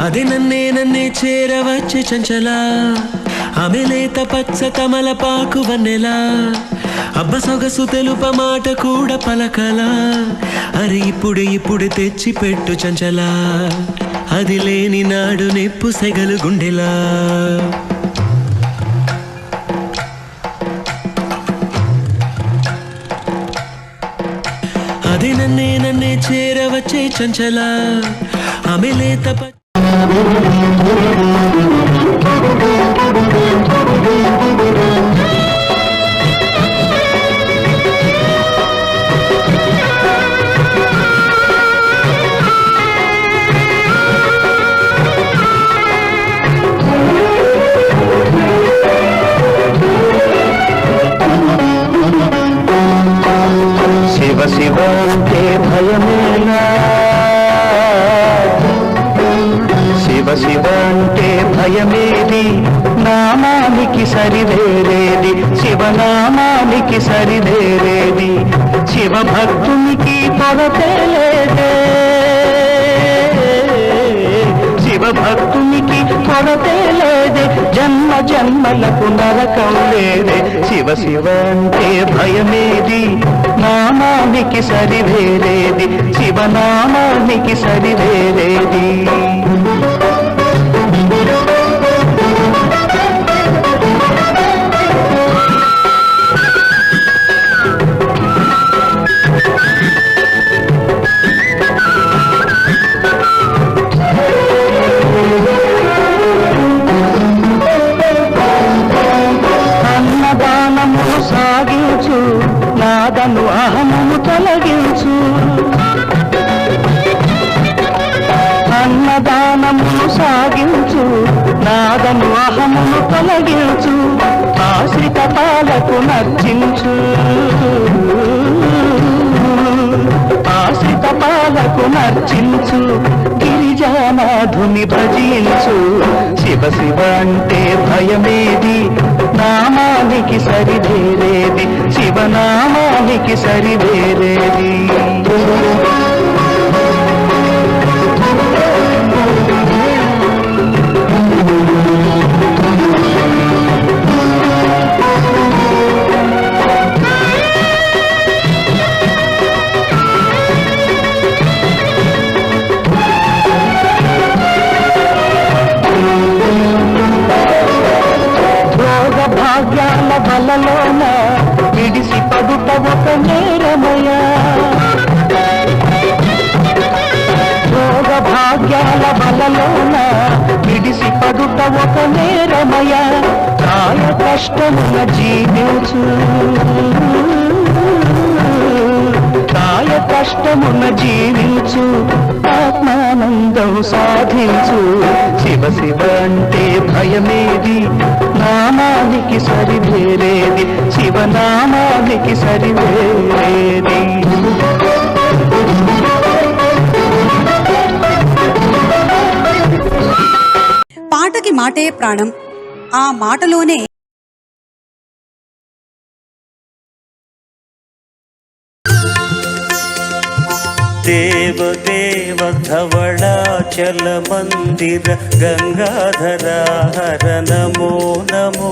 అది నన్నే చేరవచ్చే చంచల ఆమె లేత పచ్చ తమలపాకు వన్నెలా అబ్బ సొగసు తెలుప మాట కూడా పలకలా అరే ఇప్పుడు తెచ్చి పెట్టు చంచల అది లేని నాడు నెప్పు సెగలు గుండెలా అది నన్నే చేరవచ్చే చంచల ఆమె లేత శివ శివ అంటే భయమేనా శివ శివ అంటే భయమేది నామానికి సరివేరేది శివనామానికి సరివేరేది శివ భక్తునికి కొరతే లేదే శివ భక్తునికి కొరతే లేదే జన్మ జన్మలకు నరకం లేదే శివ శివ అంటే భయమేది నామానికి సరివేరేది శివనామానికి సరివేరేది అన్నదానము సాగించు నాదను అహమును తొలగించు అన్నదానమును సాగించు నాదను అహమును తొలగించు ఆశ్రిత పాలకు నర్చించు ఆశ్రిత పాలకు నర్చించు గిరిజానాథుని భజించు శివ శివ అంటే భయమేది నామానికి సరివేరేది శివనామానికి సరివేరేది భాగ్యాల బలలోన విడిసి పడుట ఒక నేరమయ భోగ భాగ్యాల బలలోన విడిసి పడుట ఒక నేరమయ కాయ కష్టమున జీవించు కాయ కష్టమున జీవించు ఆత్మానందం సాధించు శివ శివ అంటే భయమేది నామానికి సరివేరేది శివనామానికి సరివేరేది పాటకి మాటే ప్రాణం ఆ మాటలోనే देव देव धवळाचल मंदिर गंगाधरा हर नमो नमो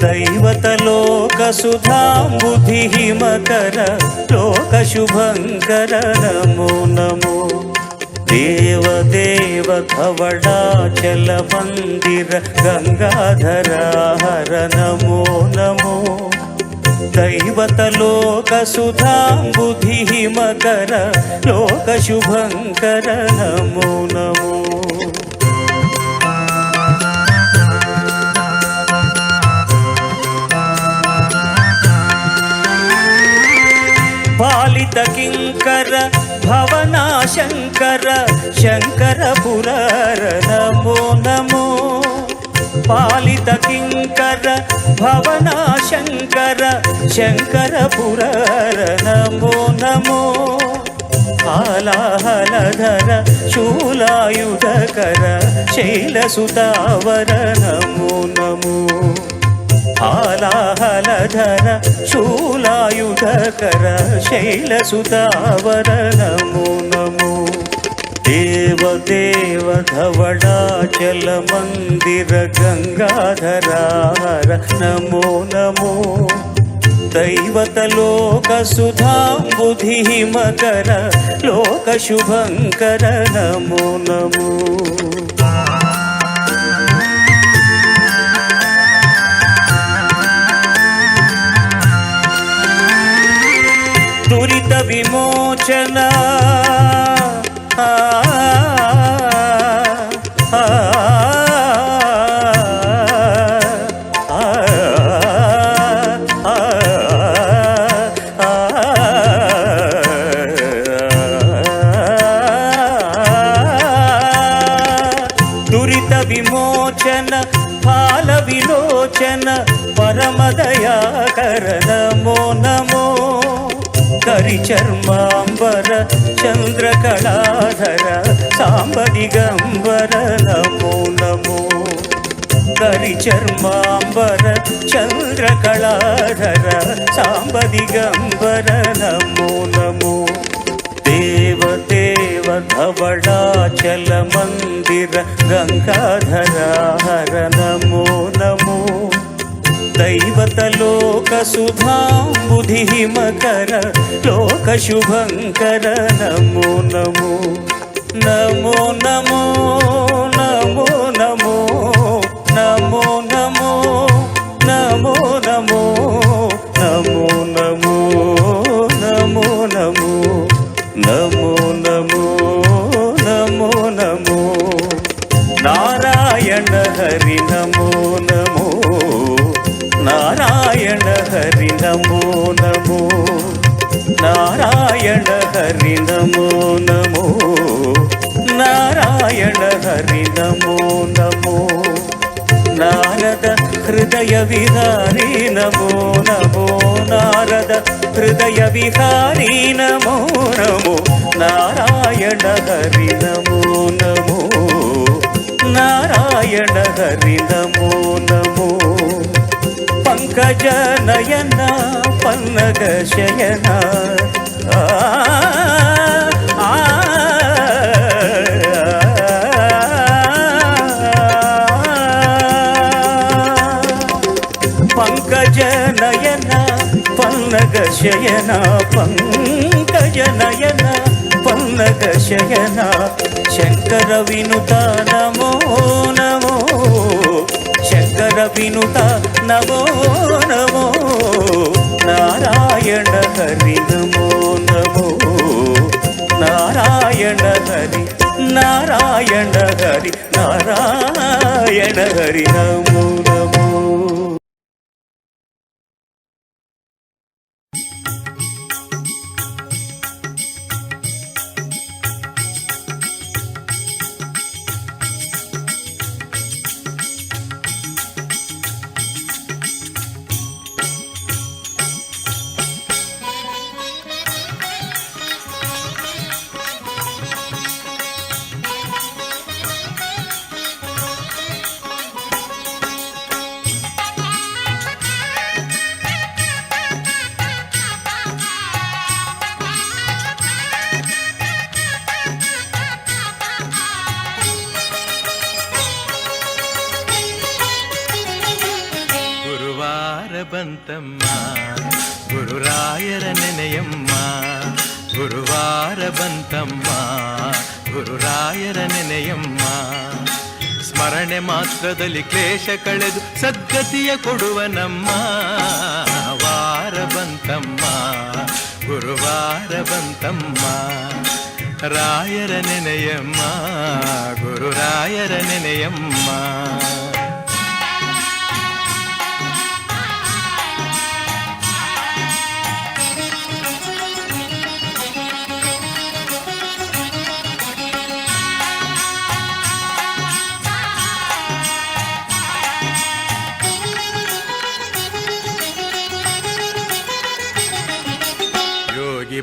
दैवत लोक सुधांबुधि हिमकर लोक शुभंकर नमो नमो देव देव धवळाचल मंदिर गंगाधरा हर नमो नमो दैवत लोक सुधांबुधि हिमकर लोक शुभंकर नमो नमो पालित किंकर भवना शंकर शंकर पुरार नमो नमो पालित किंकर भवना शंकर शंकर पुरार नमो नमो हालाहलधर शूलायुधकर शैलसुतावर नमो नमो हालाहलधर शूलायुधकर शैलसुतावर नमो नमो దేవదేవ ధవళాచల మందిర గంగాధరార నమో నమో దైవత లోక సుధాంబుధి మకర లోక శుభంకర నమో నమో దురిత విమోచన దురిత విమోచన ఫాల విలోచన పరమదయాకర నమో నమో కరిచర్మాంబర చంద్రకళాధర సాంబ దిగంబర నమో నమో కరిచర్మాంబర చంద్రకళాధర సాంబ దిగంబర నమో నమో దేవదేవ ధవళాచల మందిర గంగాధర హర నమో నమో దైవత లోక సుధాంబుధి మకర లోక శుభంకర నమో నమో నమో నమో నమో నమో నమో నమో నమో నమో నమో నమో నమో నమో నమో నమో నమో నమో నారాయణ హరి నమో నమో నారాయణ హరి నమో నమో నారాయణ హరి నమో నమో నారాయణ హరి నమో నమో నారద హృదయ విహారీ నమో నమో నారద హృదయ విహారీ నమో నమో నారాయణ హరి నమో నమో నారాయణ హరి నమో నమో పంకజ నయన పన్నగ శయన పంకజ నయన పన్నగ శయన పంకజ నయన పన్నగ శయన శంకర వినుత నమో నమో శంకర వినుత నమో నమో నారాయణ హరి నమో నమో నారాయణ హరి నారాయణ హరి నారాయణ హరి నమో నమో ಬಂತಮ್ಮ ಗುರುರಾಯರ ನೆನೆಯಮ್ಮ ಗುರುವಾರ ಬಂತಮ್ಮ ಗುರುರಾಯರ ನೆನೆಯಮ್ಮ ಸ್ಮರಣೆ ಮಾತ್ರದಲ್ಲಿ ಕ್ಲೇಶ ಕಳೆದು ಸದ್ಗತಿಯ ಕೊಡುವ ನಮ್ಮ ವಾರ ಬಂತಮ್ಮ ಗುರುವಾರ ಬಂತಮ್ಮ ರಾಯರ ನೆನೆಯಮ್ಮ ಗುರುರಾಯರ ನೆನೆಯಮ್ಮ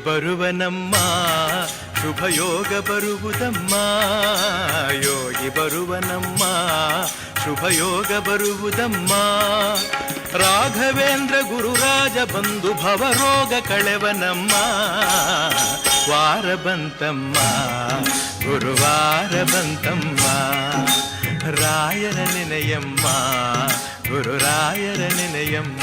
ಬರುವನಮ್ಮ ಶುಭ ಯೋಗ ಬರುವುದಮ್ಮ ಯೋಗಿ ಬರುವನಮ್ಮ ಶುಭ ಯೋಗ ಬರುವುದಮ್ಮ ರಾಘವೇಂದ್ರ ಗುರುರಾಜ ಬಂಧು ಭವರೋಗ ಕಳೆವನಮ್ಮ ವಾರ ಬಂತಮ್ಮ ಗುರುವಾರ ಬಂತಮ್ಮ ರಾಯರ ನೆನೆಯಮ್ಮ ಗುರುರಾಯರ ನೆನೆಯಮ್ಮ.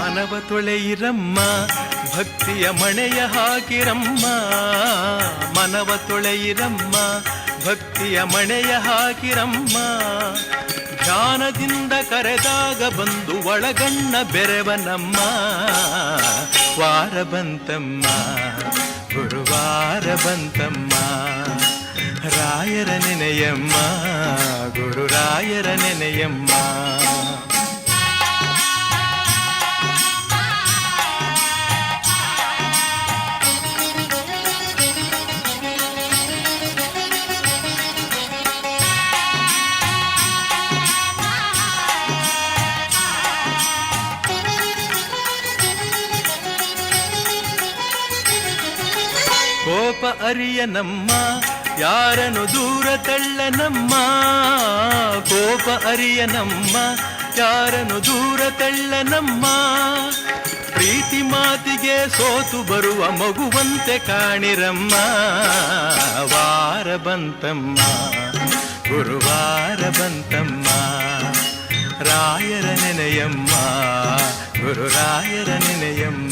ಮನವ ತೊಳೆಯಿರಮ್ಮ ಭಕ್ತಿಯ ಮಣೆಯ ಹಾಕಿರಮ್ಮ ಮನವ ತೊಳೆಯಿರಮ್ಮ ಭಕ್ತಿಯ ಮಣೆಯ ಹಾಕಿರಮ್ಮ ಧ್ಯಾನದಿಂದ ಕರೆದಾಗ ಬಂದು ಒಳಗಣ್ಣ ಬೆರೆವನಮ್ಮ ವಾರ ಬಂತಮ್ಮ ಗುರುವಾರ ಬಂತಮ್ಮ ರಾಯರ ನೆನೆಯಮ್ಮ ಗುರುರಾಯರ ನೆನೆಯಮ್ಮ. ಕೋಪ ಅರಿಯನಮ್ಮ ಯಾರನು ದೂರ ತಳ್ಳನಮ್ಮ ಕೋಪ ಅರಿಯನಮ್ಮ ಯಾರನು ದೂರ ತಳ್ಳನಮ್ಮ ಪ್ರೀತಿ ಮಾತಿಗೆ ಸೋತು ಬರುವ ಮಗುವಂತೆ ಕಾಣಿರಮ್ಮ ವಾರ ಬಂತಮ್ಮ ಗುರುವಾರ ಬಂತಮ್ಮ ರಾಯರ ನೆನೆಯಮ್ಮ ಗುರುರಾಯರ ನೆನೆಯಮ್ಮ.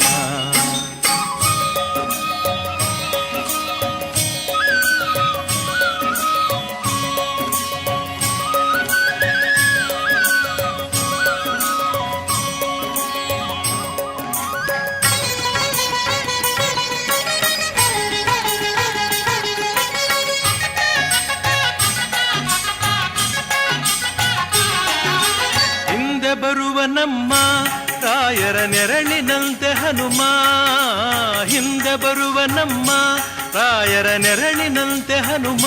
ಬರುವನಮ್ಮ ರಾಯರ ನೆರಳಿನಂತೆ ಹನುಮ ಹಿಂದೆ ಬರುವನಮ್ಮ ರಾಯರ ನೆರಳಿನಂತೆ ಹನುಮ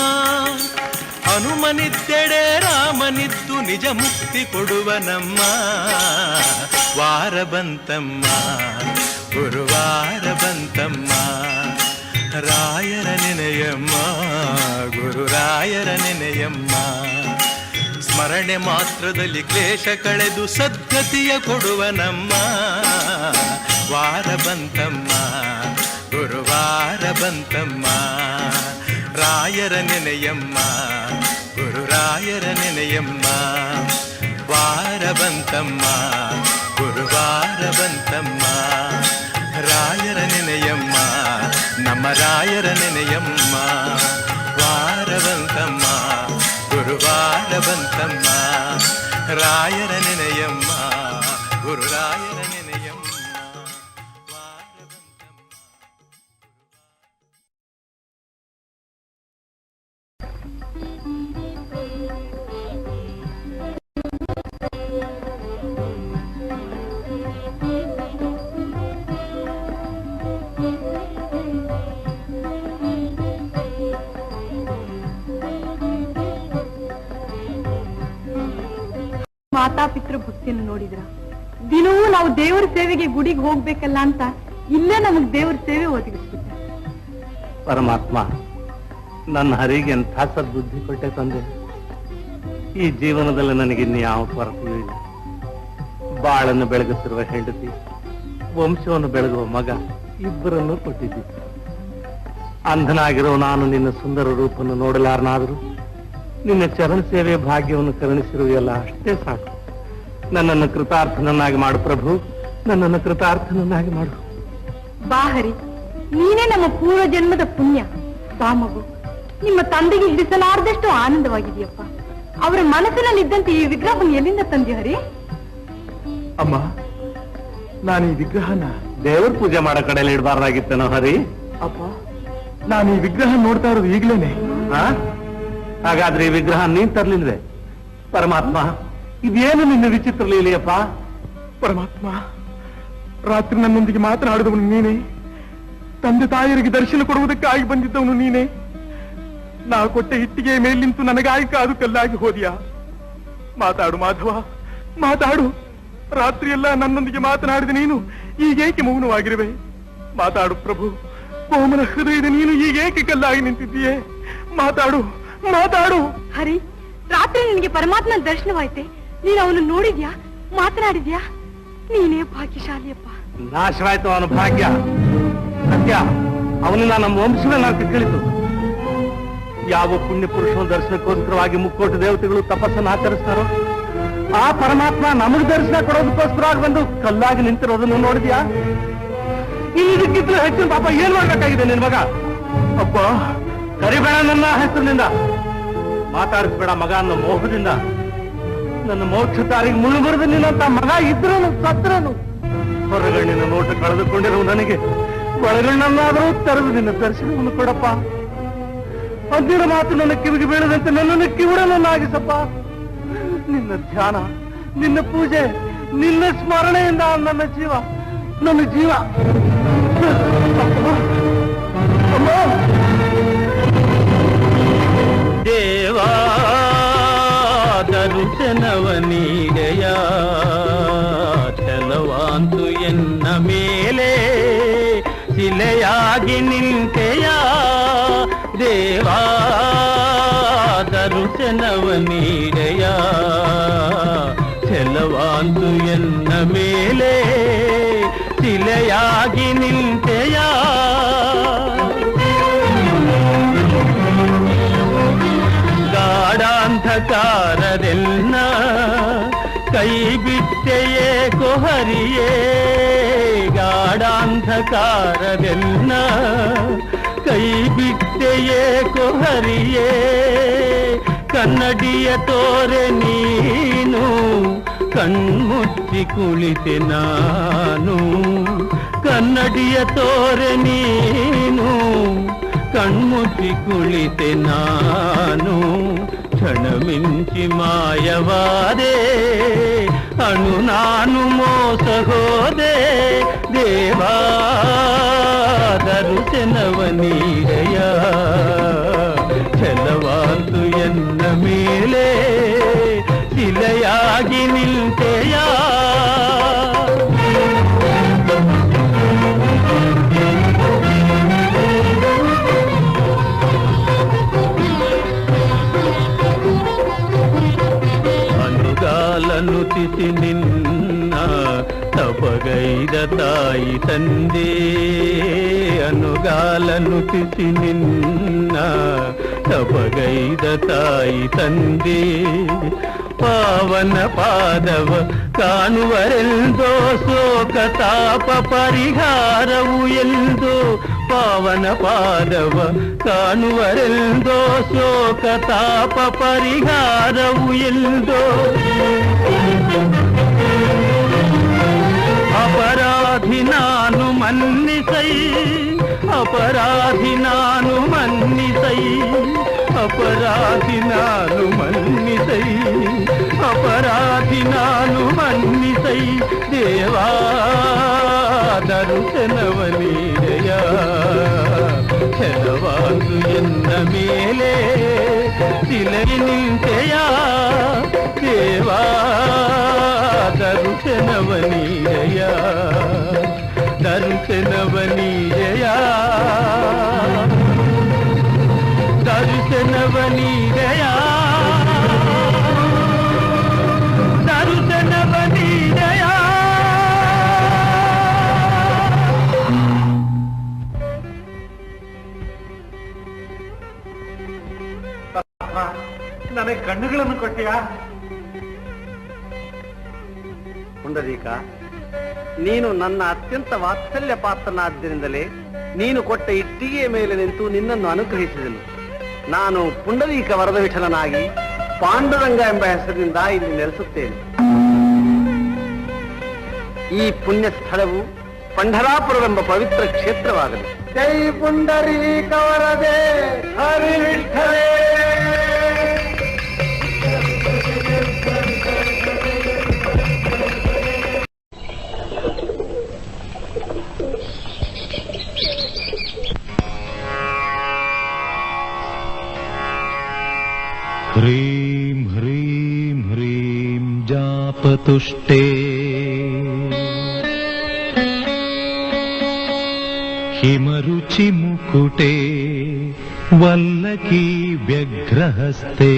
ಹನುಮನಿದ್ದೆಡೆ ರಾಮನಿದ್ದು ನಿಜ ಮುಕ್ತಿ ಕೊಡುವನಮ್ಮ ವಾರ ಬಂತಮ್ಮ ಗುರುವಾರ ಬಂತಮ್ಮ ರಾಯರ ನೆನೆಯಮ್ಮ ಗುರುರಾಯರ ನೆನೆಯಮ್ಮ. ಸ್ಮರಣೆ ಮಾತ್ರದಲ್ಲಿ ಕ್ಲೇಶ ಕಳೆದು ಸದ್ಗತಿಯ ಕೊಡುವನಮ್ಮ ವಾರ ಬಂತಮ್ಮ ಗುರುವಾರ ಬಂತಮ್ಮ ರಾಯರ ನೆನೆಯಮ್ಮ ಗುರುರಾಯರ ನೆನೆಯಮ್ಮ. ವಾರ ಬಂತಮ್ಮ ಗುರುವಾರ ಬಂತಮ್ಮ ರಾಯರ ನೆನೆಯಮ್ಮ ನಮ್ಮ ರಾಯರ ನೆನೆಯಮ್ಮ. ವಾರ ಬಂತಮ್ಮ ಗುರುವಾರ ಬಂತಮ್ಮ ರಾಯರ ನೆನೆಯಮ್ಮ ಗುರುರಾಯರ ನೆನೆಯಮ್ಮ. ವಾರ ಬಂತಮ್ಮ. ಮಾತಾಪಿತೃ ಭಕ್ತಿಯನ್ನು ನೋಡಿದ್ರ ದಿನವೂ ನಾವು ದೇವರ ಸೇವೆಗೆ ಗುಡಿಗೆ ಹೋಗ್ಬೇಕಲ್ಲ ಅಂತ ಇಲ್ಲೇ ನಮಗ್ ದೇವರ ಸೇವೆ ಒದಗಿಸ್ಬಿಟ್ಟ. ಪರಮಾತ್ಮ ನನ್ನ ಹರಿಗೆ ಎಂಥ ಸದ್ಬುದ್ಧಿ ಕೊಟ್ಟೆ ತಂದೆ. ಈ ಜೀವನದಲ್ಲಿ ನನಗಿನ್ಯಾವ ಕೊರತೆಯೂ ಇಲ್ಲ. ಬಾಳನ್ನು ಬೆಳಗುತ್ತಿರುವ ಹೆಂಡತಿ, ವಂಶವನ್ನು ಬೆಳಗುವ ಮಗ ಇಬ್ಬರನ್ನು ಕೊಟ್ಟಿದ್ದಿ. ಅಂಧನಾಗಿರೋ ನಾನು ನಿನ್ನ ಸುಂದರ ರೂಪವನ್ನು ನೋಡಲಾರನಾದರೂ ನಿನ್ನ ಚರಣ ಸೇವೆ ಭಾಗ್ಯವನ್ನು ಕರುಣಿಸಿರುವೆಯಲ್ಲ, ಅಷ್ಟೇ ಸಾಕು. ನನ್ನನ್ನು ಕೃತಾರ್ಥನನ್ನಾಗಿ ಮಾಡು ಪ್ರಭು, ನನ್ನನ್ನು ಕೃತಾರ್ಥನನ್ನಾಗಿ ಮಾಡು. ಬಾಹರಿ, ನೀನೇ ನಮ್ಮ ಪೂರ್ವ ಜನ್ಮದ ಪುಣ್ಯ. ಮಗು, ನಿಮ್ಮ ತಂದೆಗೆ ಹಿಡಿಸಲಾರದಷ್ಟು ಆನಂದವಾಗಿದೆಯಪ್ಪ. ಅವರ ಮನಸ್ಸಿನಲ್ಲಿದ್ದಂತೆ ಈ ವಿಗ್ರಹವನ್ನು ಎಲ್ಲಿಂದ ತಂದೆ ಹರಿ? ಅಮ್ಮ, ನಾನು ಈ ವಿಗ್ರಹನ ದೇವರ ಪೂಜೆ ಮಾಡೋ ಕಡೆಯಲ್ಲಿ ಇಡಬಾರ್ದಾಗಿತ್ತೇನೋ ಹರಿ? ಅಪ್ಪ, ನಾನು ಈ ವಿಗ್ರಹ ನೋಡ್ತಾ ಇರೋದು ಈಗ್ಲೇನೆ. ಹಾಗಾದ್ರೆ ಈ ವಿಗ್ರಹ ನೀನ್ ತರ್ಲಿಲ್ವೇ? ಪರಮಾತ್ಮ, ಇದೇನು ನಿನ್ನ ವಿಚಿತ್ರ ಲೀಲೆಯಪ್ಪ? ಪರಮಾತ್ಮ, ರಾತ್ರಿ ನನ್ನೊಂದಿಗೆ ಮಾತನಾಡಿದವನು ನೀನೇ, ತಂದೆ ತಾಯರಿಗೆ ದರ್ಶನ ಕೊಡುವುದಕ್ಕಾಗಿ ಬಂದಿದ್ದವನು ನೀನೇ. ನಾ ಕೊಟ್ಟ ಇಟ್ಟಿಗೆ ಮೇಲೆ ನಿಂತು ನನಗಾಗಿ ಕಾದು ಕಲ್ಲಾಗಿ ಹೋದ್ಯಾ? ಮಾತಾಡು ಮಾಧವ, ಮಾತಾಡು. ರಾತ್ರಿಯೆಲ್ಲ ನನ್ನೊಂದಿಗೆ ಮಾತನಾಡಿದ ನೀನು ಈಗೇಕೆ ಮೌನವಾಗಿರುವೆ? ಮಾತಾಡು ಪ್ರಭು. ಕೋಮಲ ಹೃದಯದ ನೀನು ಈಗೇಕೆ ಕಲ್ಲಾಗಿ ನಿಂತಿದ್ದೀಯೇ? ಮಾತಾಡು, ಮಾತಾಡು. ಹರಿ, ರಾತ್ರಿ ನಿನಗೆ ಪರಮಾತ್ಮನ ದರ್ಶನವಾಯ್ತೆ. ನೀನು ಅವನು ನೋಡಿದ್ಯಾ, ಮಾತನಾಡಿದ್ಯಾ? ನೀನೇ ಭಾಗ್ಯಶಾಲಿಯಪ್ಪ. ನಾಶವಾಯ್ತು ಅವನ ಭಾಗ್ಯ. ಸತ್ಯ, ಅವನನ್ನ ನಮ್ಮ ವಂಶವೇ ನಾಲ್ಕು ಕಳಿತು. ಯಾವ ಪುಣ್ಯ ಪುರುಷನ ದರ್ಶನಕ್ಕೋಸ್ಕರವಾಗಿ ಮುಕ್ಕೋಟಿ ದೇವತೆಗಳು ತಪಸ್ಸನ್ನು ಆಚರಿಸ್ತಾರೋ ಆ ಪರಮಾತ್ಮ ನಮಗೆ ದರ್ಶನ ಕೊಡೋದಕ್ಕೋಸ್ಕರವಾಗಿ ಬಂದು ಕಲ್ಲಾಗಿ ನಿಂತಿರೋದನ್ನು ನೋಡಿದ್ಯಾ? ಇದಕ್ಕಿಂತಲೂ ಹೆಚ್ಚಿನ ಪಾಪ ಏನ್ ಮಾಡ್ಬೇಕಾಗಿದೆ ನಿನ್ ಮಗ? ಅಪ್ಪ, ಕರಿಬೇಡ ನನ್ನ ಹೆಸರಿನಿಂದ, ಮಾತಾಡಿಸ್ಬೇಡ ಮಗ ಅನ್ನೋ ಮೋಹದಿಂದ. ನನ್ನ ಮೋಕ್ಷ ದಾರಿಗೆ ಮುಳ್ಳು ಬರೆದು ನಿನ್ನಂತ ಮಗ ಇದ್ರನು ಸತ್ರನು. ಹೊರಗಣ್ಣಿನ ನೋಟ ಕಳೆದುಕೊಂಡಿರುವ ನನಗೆ ಒಳಗಣ್ಣನ್ನಾದರೂ ತೆರೆದು ನಿನ್ನ ದರ್ಶನವನ್ನು ಕೊಡಪ್ಪ. ಅಂದಿನ ಮಾತು ನನ್ನ ಕಿವಿಗೆ ಬೀಳದಂತೆ ನನ್ನನ್ನು ಕಿವಿಡನನ್ನಾಗಿಸಪ್ಪ. ನಿನ್ನ ಧ್ಯಾನ, ನಿನ್ನ ಪೂಜೆ, ನಿನ್ನ ಸ್ಮರಣೆಯಿಂದ ನನ್ನ ಜೀವ, ನನ್ನ ಜೀವ. ಅಮ್ಮ, ದೇವಾ ದರ್ಶನವ ನೀಡೆಯ ಛಲವಾಂತು ಎನ್ನ ಮೇಲೆ ಶಿಲೆಯಾಗಿ ನಿಂತೆಯ. ದೇವಾ ದರ್ಶನವ ನೀಡೆಯ ಛಲವಾಂತು ಎನ್ನ ಮೇಲೆ ಶಿಲೆಯಾಗಿ ನಿಂತೆಯ. ಗಾಢಾಂಧಕಾರದೆಲ್ಲ ಕೈ ಬಿಟ್ಟೆಯೇ ಕೊಹರಿಯೇ. ಗಾಢಾಂಧಕಾರದೆಲ್ಲ ಕೈ ಬಿಟ್ಟೆಯೇ ಕೊಹರಿಯೇ. ಕನ್ನಡಿಯ ತೋರೆ ನೀನು ಕಣ್ಮುಚ್ಚಿ ಕುಳಿತೆ ನಾನು. ಕನ್ನಡಿಯ ತೋರೆ ನೀನು ಕಣ್ಮುಚ್ಚಿ ಕುಳಿತೆ ನಾನು. ಕ್ಷಣ ಮಿಂಚಿ ಮಾಯವಾದೆ ಅಣು ನಾನು ಮೋಸ ಹೋದೆ. ದೇವಾ ದರ್ಶನವ ನೀಡೆಯ ಛಲವಾಂತು ಎನ್ನ ಮೇಲೆ ಶಿಲೆಯಾಗಿ ನಿಂತೆಯ. ಅನುತಿಸಿ ನಿನ್ನ ತಪಗೈದ ತಾಯಿ ತಂದೆ. ಅನುಗಾಲನುತಿಸಿ ನಿನ್ನ ತಪಗೈದ ತಾಯಿ ತಂದೆ. ಪಾವನ ಪಾದವ ಕಾಣುವರೆಂದೋ ಶೋಕ ತಾಪ ಪರಿಹಾರವು ಎಂದು. ಪಾವನ ಪಾದವ ಕಾಣುವರೆಂದೋ ಶೋಕ ತಾಪ ಪರಿಹಾರವು ಎಂದು. ಅಪರಾಧಿ ನಾನು ಮನ್ನಿಸೈ, ಅಪರಾಧಿ ನಾನು ಮನ್ನಿಸೈ. ಅಪರಾಧಿ ನಾನು ಮನ್ನಿಸೈ, ಅಪರಾಧಿ ನಾನು ಮನ್ನಿಸೈ. ದೇವಾ ದರ್ಶನವ ನೀಡೆಯ ಛಲವಾಂತು ಎನ್ನ ಮೇಲೆ ಶಿಲೆ ನಿಂತೆಯ. ದೇವಾ ದರ್ಶನವ ನೀಡೆಯ, ದರ್ಶನವ ನೀಡೆಯ, ದರ್ಶನವ ನೀಡೆಯ, ದರ್ಶನವ ನೀಡೆಯ. ನನಗೆ ಕಣ್ಣುಗಳನ್ನು ಕೊಟ್ಟಿಯಾ? ಪುಂಡರೀಕ, ನೀನು ನನ್ನ ಅತ್ಯಂತ ವಾತ್ಸಲ್ಯ ಪಾತ್ರನಾದ್ದರಿಂದಲೇ ನೀನು ಕೊಟ್ಟ ಇಟ್ಟಿಗೆಯ ಮೇಲೆ ನಿಂತು ನಿನ್ನನ್ನು ಅನುಗ್ರಹಿಸಿದನು. ನಾನು ಪುಂಡರೀಕ ವರದ ವಿಠಲನಾಗಿ ಪಾಂಡುರಂಗ ಎಂಬ ಹೆಸರಿನಿಂದ ಇಲ್ಲಿ ನೆಲೆಸುತ್ತೇನೆ. ಈ ಪುಣ್ಯ ಸ್ಥಳವು ಪಂಢರಾಪುರವೆಂಬ ಪವಿತ್ರ ಕ್ಷೇತ್ರವಾಗಲಿ. ಜೈ ಪುಂಡರೀಕ ವರದೆ ಹರಿ ವಿಠಲೇ. ह्रीं ह्रीं ह्रीं जापतुष्टे हिमरुचिमुकुटे वल्लकी व्यग्रहस्ते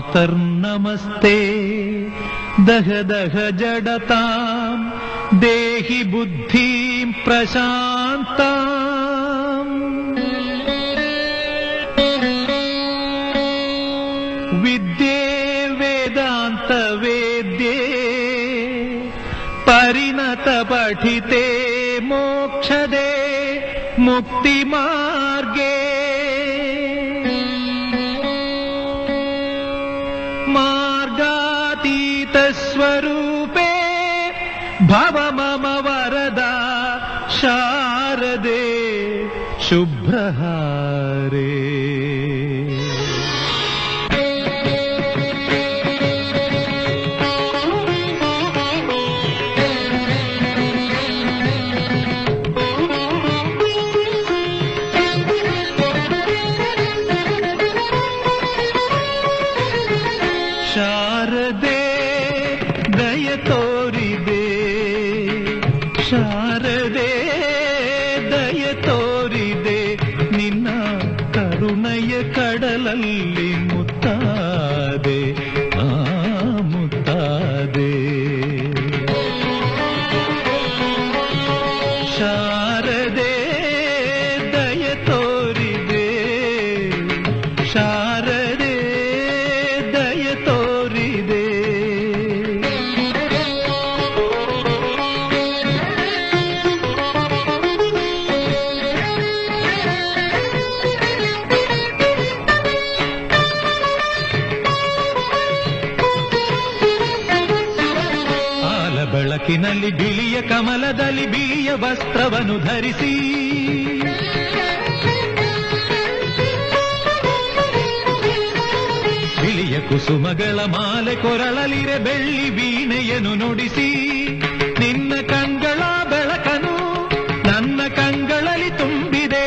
मातर्मातर्नमस्ते दह दह जडतां देहि बुद्धिं प्रशान्ताम् विद्ये वेदान्त वेद्ये परिणत पठिते मोक्षदे मुक्तिमार्गे मार्गातीत स्वरूपे भव मम वरदा शारदे शुभ्रहारे ಶಾರದೆ ದಯ ತೋರಿದೆ ಶಾರದೆ ದಯ ತೋರಿದೆ ನಿನ್ನ ಕರುಣೆಯ ಕಡಲಲ್ಲಿ ಮುತ್ತಾದೆ ಮುತ್ತಾದೆ ಶಾರದೆ ದಯ ತೋರಿದೆ ಶಾರದೆ ದಯ ತೋರಿದೆ ಆಲ ಬೆಳಕಿನಲ್ಲಿ ಬಿಳಿಯ ಕಮಲದಲ್ಲಿ ಬಿಳಿಯ ವಸ್ತ್ರವನ್ನು ಧರಿಸಿ ಬಿಳಿಯ ಕುಸುಮಗಳ ಮಾಲೆ ಕೊರಳಲಿರೆ ಬೆಳ್ಳಿ ವೀಣೆಯನ್ನು ನುಡಿಸಿ ನಿನ್ನ ಕಂಗಳ ಬೆಳಕನು ನನ್ನ ಕಂಗಳಲ್ಲಿ ತುಂಬಿದೆ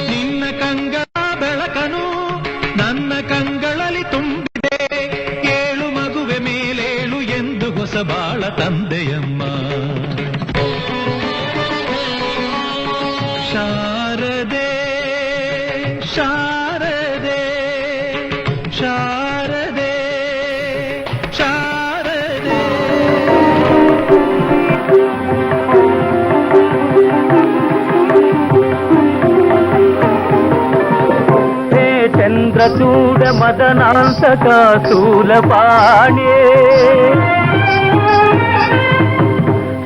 ನಿನ್ನ ಕಂಗಳ ಬೆಳಕನು ನನ್ನ ಕಂಗಳಲ್ಲಿ ತುಂಬಿದೆ ಏಳು ಮಗುವೆ ಮೇಲೇಳು ಎಂದು ಹೊಸ ಬಾಳ ತಂದೆಯಮ್ಮ ಶಾರದೆ ಶಾರದೆ ಶಾರದೆ ಶಾರದೆ ಹೇ ಚಂದ್ರಚೂಡ ಮದನಾಂತಕ ಶೂಲಪಾಣಿ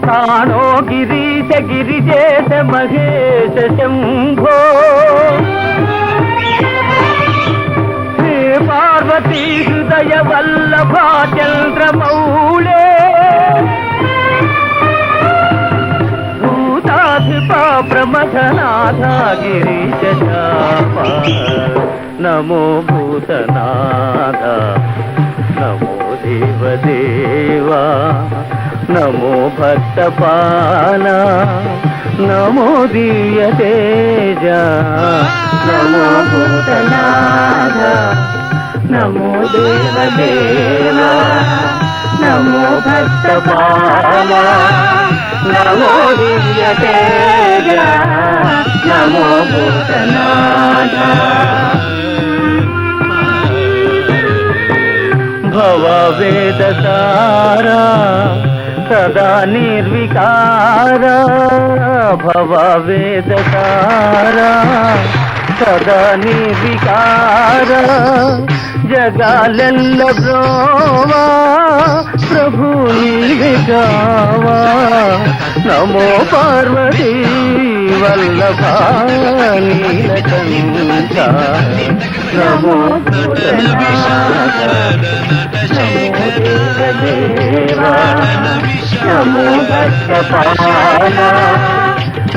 ತಾಣೋ ಗಿರೀಶ ಗಿರಿಜೇಶ ಮಹೇಶ ಶಂಭೋ ಹೇ ಪಾರ್ವತಿ ಹೃದಯ ವಲ್ಲಭ ಚಂದ್ರಮೌಳೆ ಭೂತಾಧಿಪ ಪ್ರಮಥನಾಥ ಗಿರೀಶ ಶಾಪ ನಮೋ ಭೂತನಾಥ ನಮೋ ದೇವದೇವಾ ನಮೋ ಭಕ್ತಪಾಲ ನಮೋ ದಿವ್ಯ ತೇಜ ನಮೋ ಭೂತನಾಥ ನಮೋ ದೇವದೇವ ನಮೋ ಭಕ್ತಪಾಲ ನಮೋ ದಿವ್ಯ ತೇಜ ನಮೋ ಭೂತನಾಥ ಭವ ವೇದ ಸಾರ ಸದಾ ನಿರ್ವಿಕಾರ ಭವ ವೇದ ಸಾರ ಸದಾ ನಿರ್ವಿಕಾರ ಜಗಾಲೆಲ್ಲ ಬ್ರೋವಾ ಪ್ರಭು ನೀವಿಗಾವ ನಮೋ ಪಾರ್ವತಿ ವಲ್ಲಭ ನೀಲಕಂಠ ನಮೋ ನಮೋ ಭಕ್ತಪಾಲ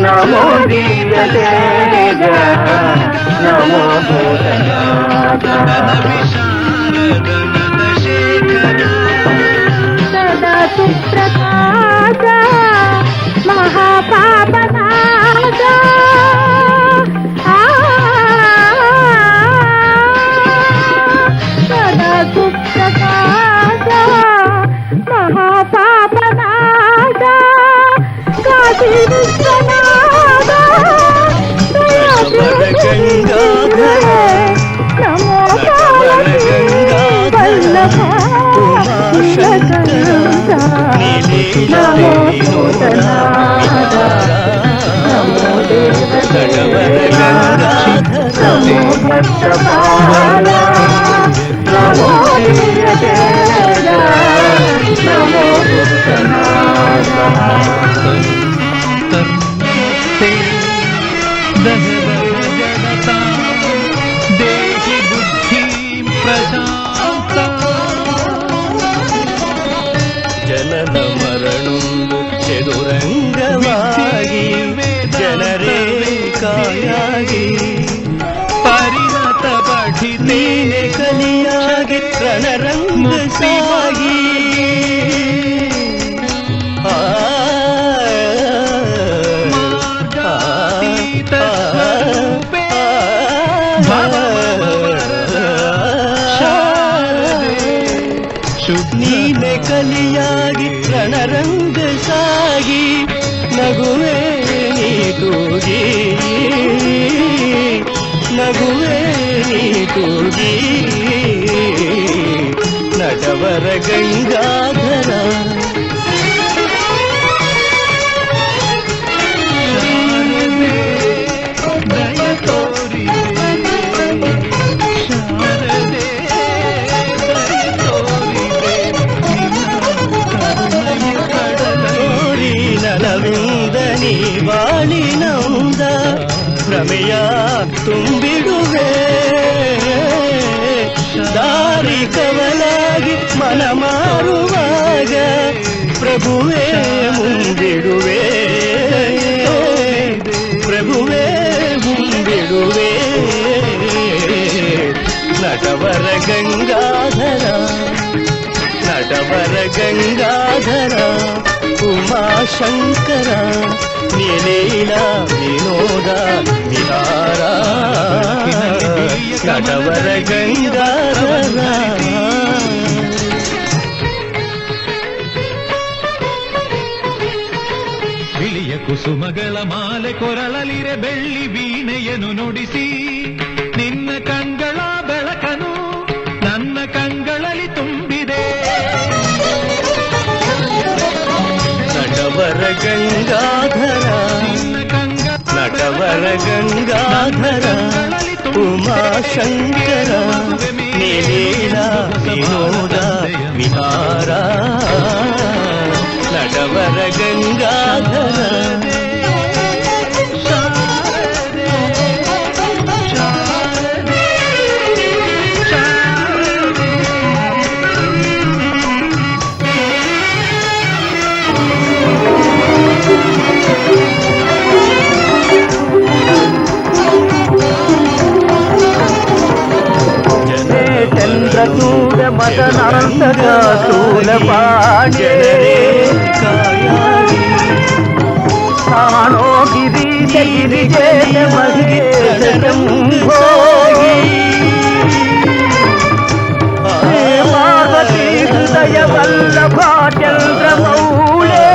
ನಮೋ ದಿವ್ಯ ತೇಜ ನಮೋ ಭೂತನಾಥ ಸದಾ సుప్రకాశ మహాపాపనాశ సదా సుప్రకాశ మహాపాపనాశ కాశీ విశ్వనాథ నమో వల్లభ నమో భూతనాథ నమో దేవదేవ నమో భక్తపాల నమో దివ్యదేవ నమో భూతనాథ దేహి బుద్ధి ప్రశాంత ಜನನ ಮರಣುಂದು ಚದುರಂಗವಾಗಿ ಜನರೇ ಕಾಯಾಗಿ ಪರಿಣತ ಪಠಿತೆ ಕಲಿಯಾಗಿ ರಣರಂಗ ಸಾಗಿ ನೀನೆ ಕಲಿಯಾಗಿ ರಣರಂಗ ಸಾಗಿ ನಗುವೆ ನೀ ತೂಗಿ ನಗುವೆ ನೀ ತೂಗಿ ನಟವರ ಗಂಗಾಧರ ದಯ ತೋರಿ ಶಾರದೆ ದಯ ತೋರಿದೆ ಕಡಲೋರಿ ನಲವಿಂದ ನೀ ಬಾಳಿನಂದ ಭ್ರಮೆಯ ತುಂಬಿಡುವೆ ದಾರಿ ಕವಲಾಗಿ ಮನ ಮಾರುವಾಗ ಪ್ರಭುವೇ ಮುಂದಿಡುವೆ ಪ್ರಭುವೇ ಮುಂದಿಡುವೆ ನಟವರ ಗಂಗಾಧರ ನಟವರ ಗಂಗಾಧರ ಉಮಾಶಂಕರ ನೀಲೀಲ ವಿನೋದ ವಿಹಾರ ನಟವರ ಗಂಗಾಧರ ಬಿಳಿಯ ಕುಸುಮಗಳ ಮಾಲೆ ಕೊರಳಲಿರೆ ಬೆಳ್ಳಿ ವೀಣೆಯನ್ನು ನುಡಿಸಿ ನಿನ್ನ ಕಂಗಳ ಬೆಳಕನು ನನ್ನ ಕಂಗಳಲ್ಲಿ ತುಂಬಿದೆ ನಟವರ ಗಂಗಾಧರ ನಟವರ ಗಂಗಾಧರ ಉಮಾಶಂಕರ ನೀಲೀಲ ವಿನೋದ ವಿಹಾರ ನಟವರ ಗಂಗಾಧರ ಚಂದ್ರಚೂಡ ಮದನಾಂತಕ ಸ್ಥೂಲಪಾಂಡೆ ಕಾಯಾಗಿ ತಾನೋ ಗಿರೀಶ ಗಿರಿಜೇಶ ಮಹಿಷ ಶಂಭೋಗಿ ಪಾರ್ವತಿ ಹೃದಯ ವಲ್ಲಭ ಚಂದ್ರಮೌಳೆ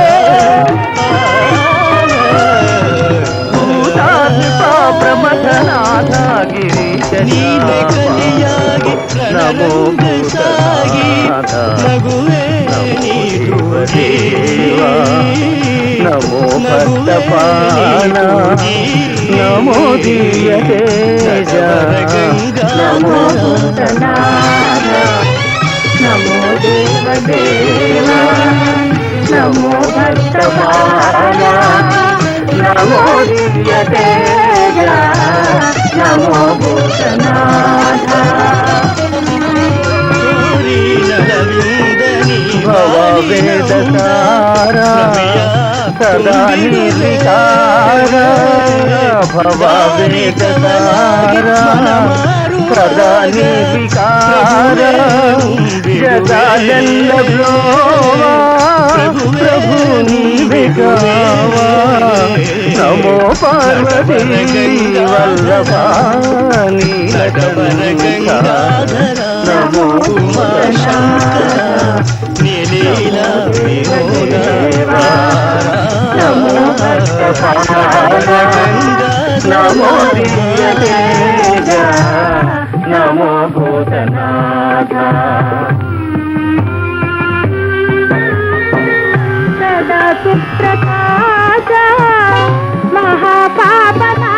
ಭೂತಾತ್ಮ ಪ್ರಮಥನಾಥ ಗಿರೀಶ ನೀನೆ ಕಲಿಯಾಗಿ ನಮೋ ಭೂತನಾಥ ನಗುವೆ ನೀಡುವ ದೇವ ನಮೋ ಭಕ್ತಪಾಲ ನಮೋ ದಿವ್ಯ ತೇಜ ನಮೋ ಭೂತನಾಥ ನಮೋ ದೇವ ದೇವ ನಮೋ ಭಕ್ತಪಾಲ ನಮೋ ದಿವ್ಯ ತೇಜ ನಮೋ ಭೂತನಾಥ ಭವ ವೇದ ಸಾರ ಸದಾ ನಿರ್ವಿಕಾರ ಭವ ವೇದ ಸಾರ ಸದಾ ನಿರ್ವಿಕಾರ ಜಗದಲ್ಲ ಬ್ರೋವ వల్లభ నీలకంఠ నమో ఉమాశంకర నీలీలా వినోదా నమో నమో దివ్యతేజ నమో భూతనాథ సదా సుప్రకాశ మహాపాపనాశ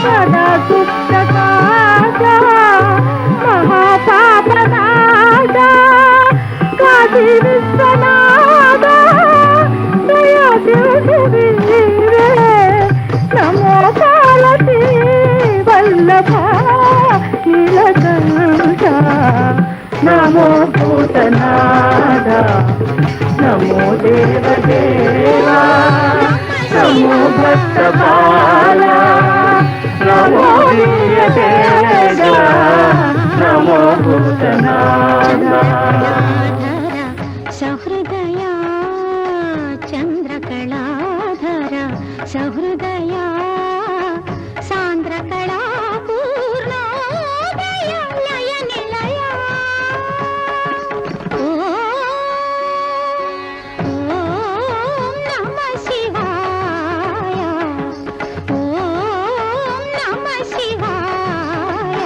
సదా సుప్రకాశ మహాపాపనాశ కాశీ విశ్వనాథ దయాదేవీరే నమో కాలతి వల్లభ నీలకంఠ నమో భూతనాథ నమో దేవదేవా నమో భక్తపాల నమో దివ్యతేజ నమో భూతనాథ సహృదయా చంద్రకళాధర సహృదయా సాంద్రకళా పూర్ణోదయ లయ నిలయ ఓం నమః శివాయ ఓం నమః శివాయ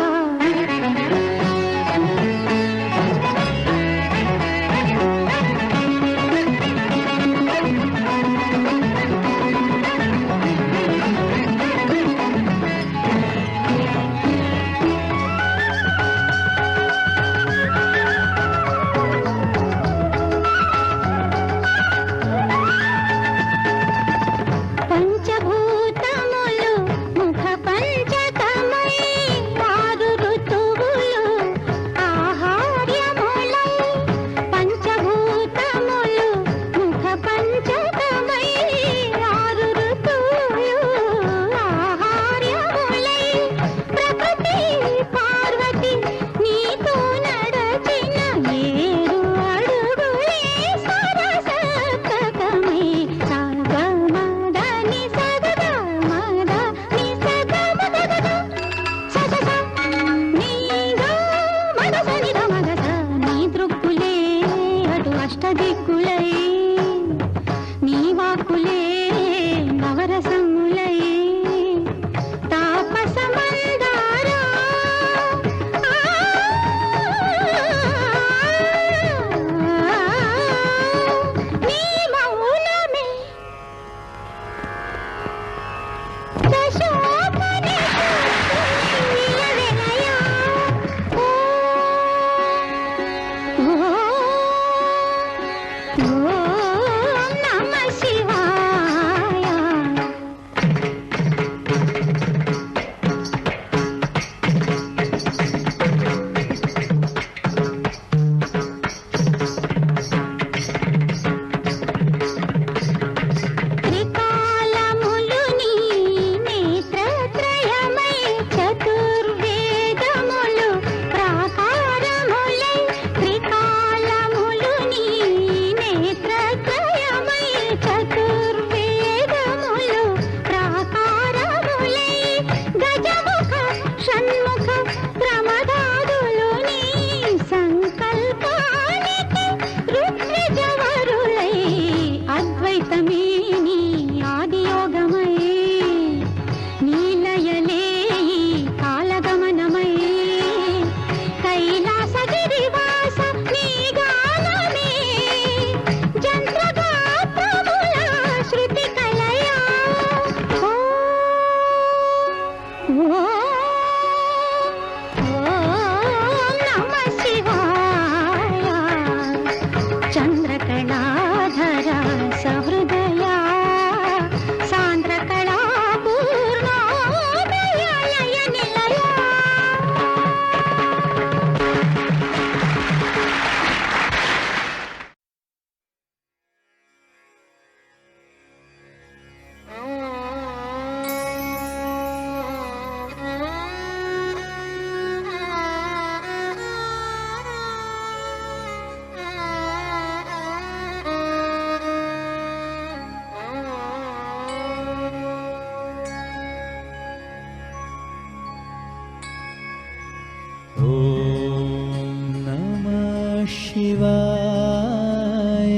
शिवाय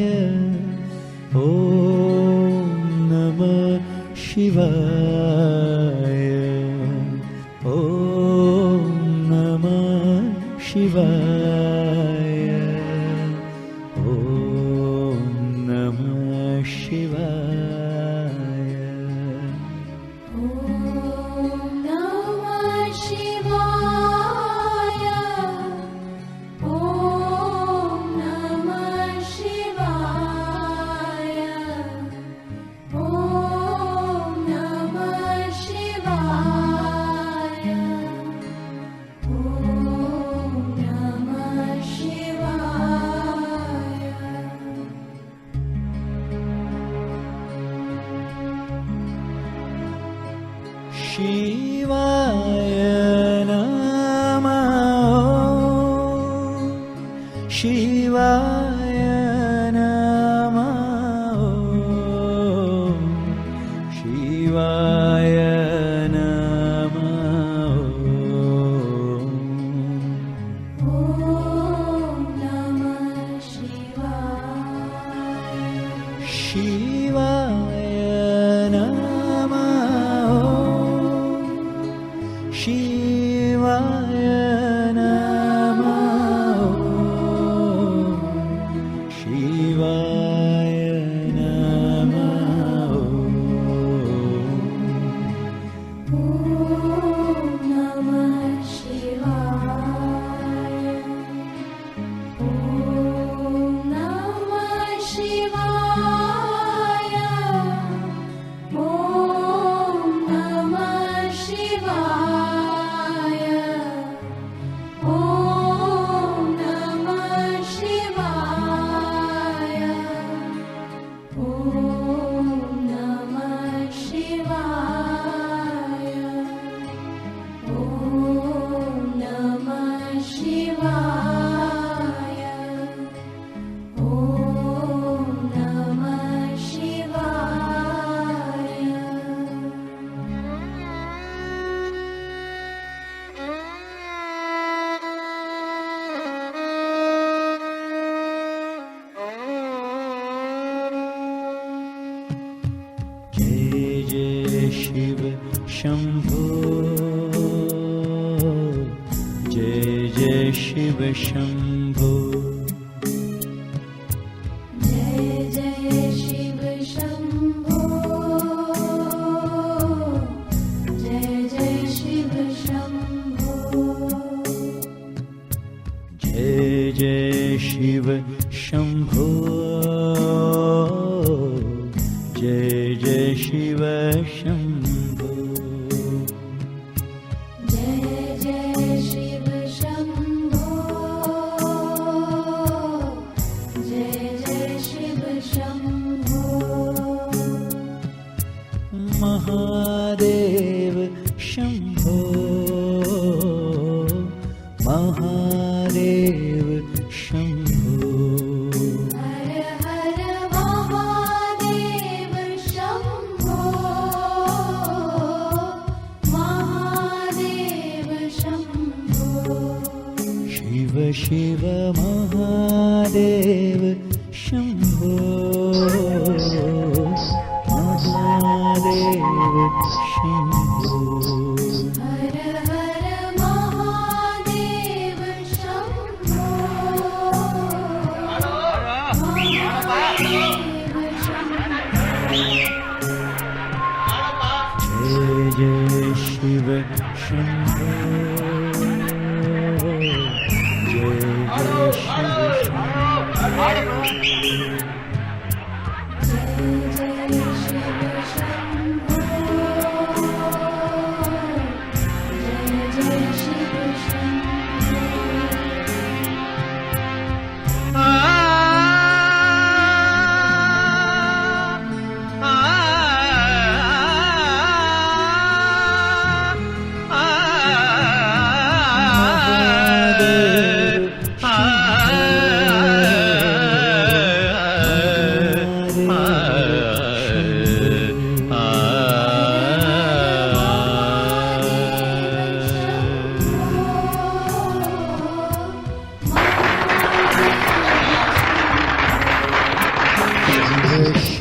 ॐ नमः शिवाय ॐ नमः शिवाय ॐ नमः शिवाय शिवाय नमः शिवाय नमः शिवाय नमः शिवाय शिवाय नमः शिवाय नमः शिव शंभो जय जय शिव शंभो जय जय शिव शंभो जय जय शिव शंभो महादेव शंभो महादेव शंभो शिव शिव महादेव शंभो महादेव शंभो जय जय शिव शंभो जय जय शिव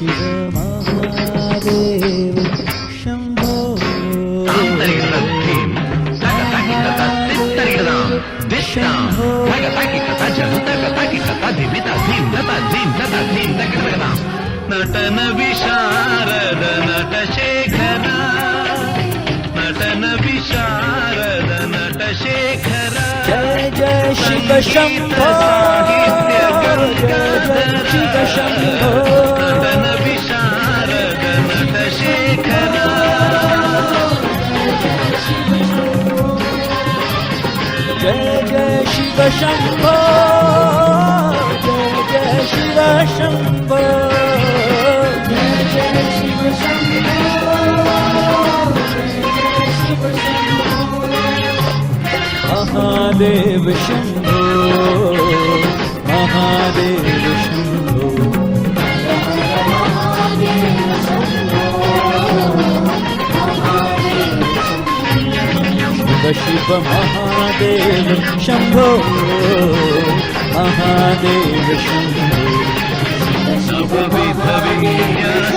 शिव महादेव शम्भो నటన విశారద నట శేఖర నటన విశారద నట శేఖర जय जय शिव शम्भो जय जय शिव शम्भो నటన విశారద నట శేఖర जय जय शिव शम्भो जय जय शिव शम्भो जय जय शिव महादेव शम्भो महादेव शम्भो शिव महादेव शम्भो महादेव शम्भो नवविध विन्यास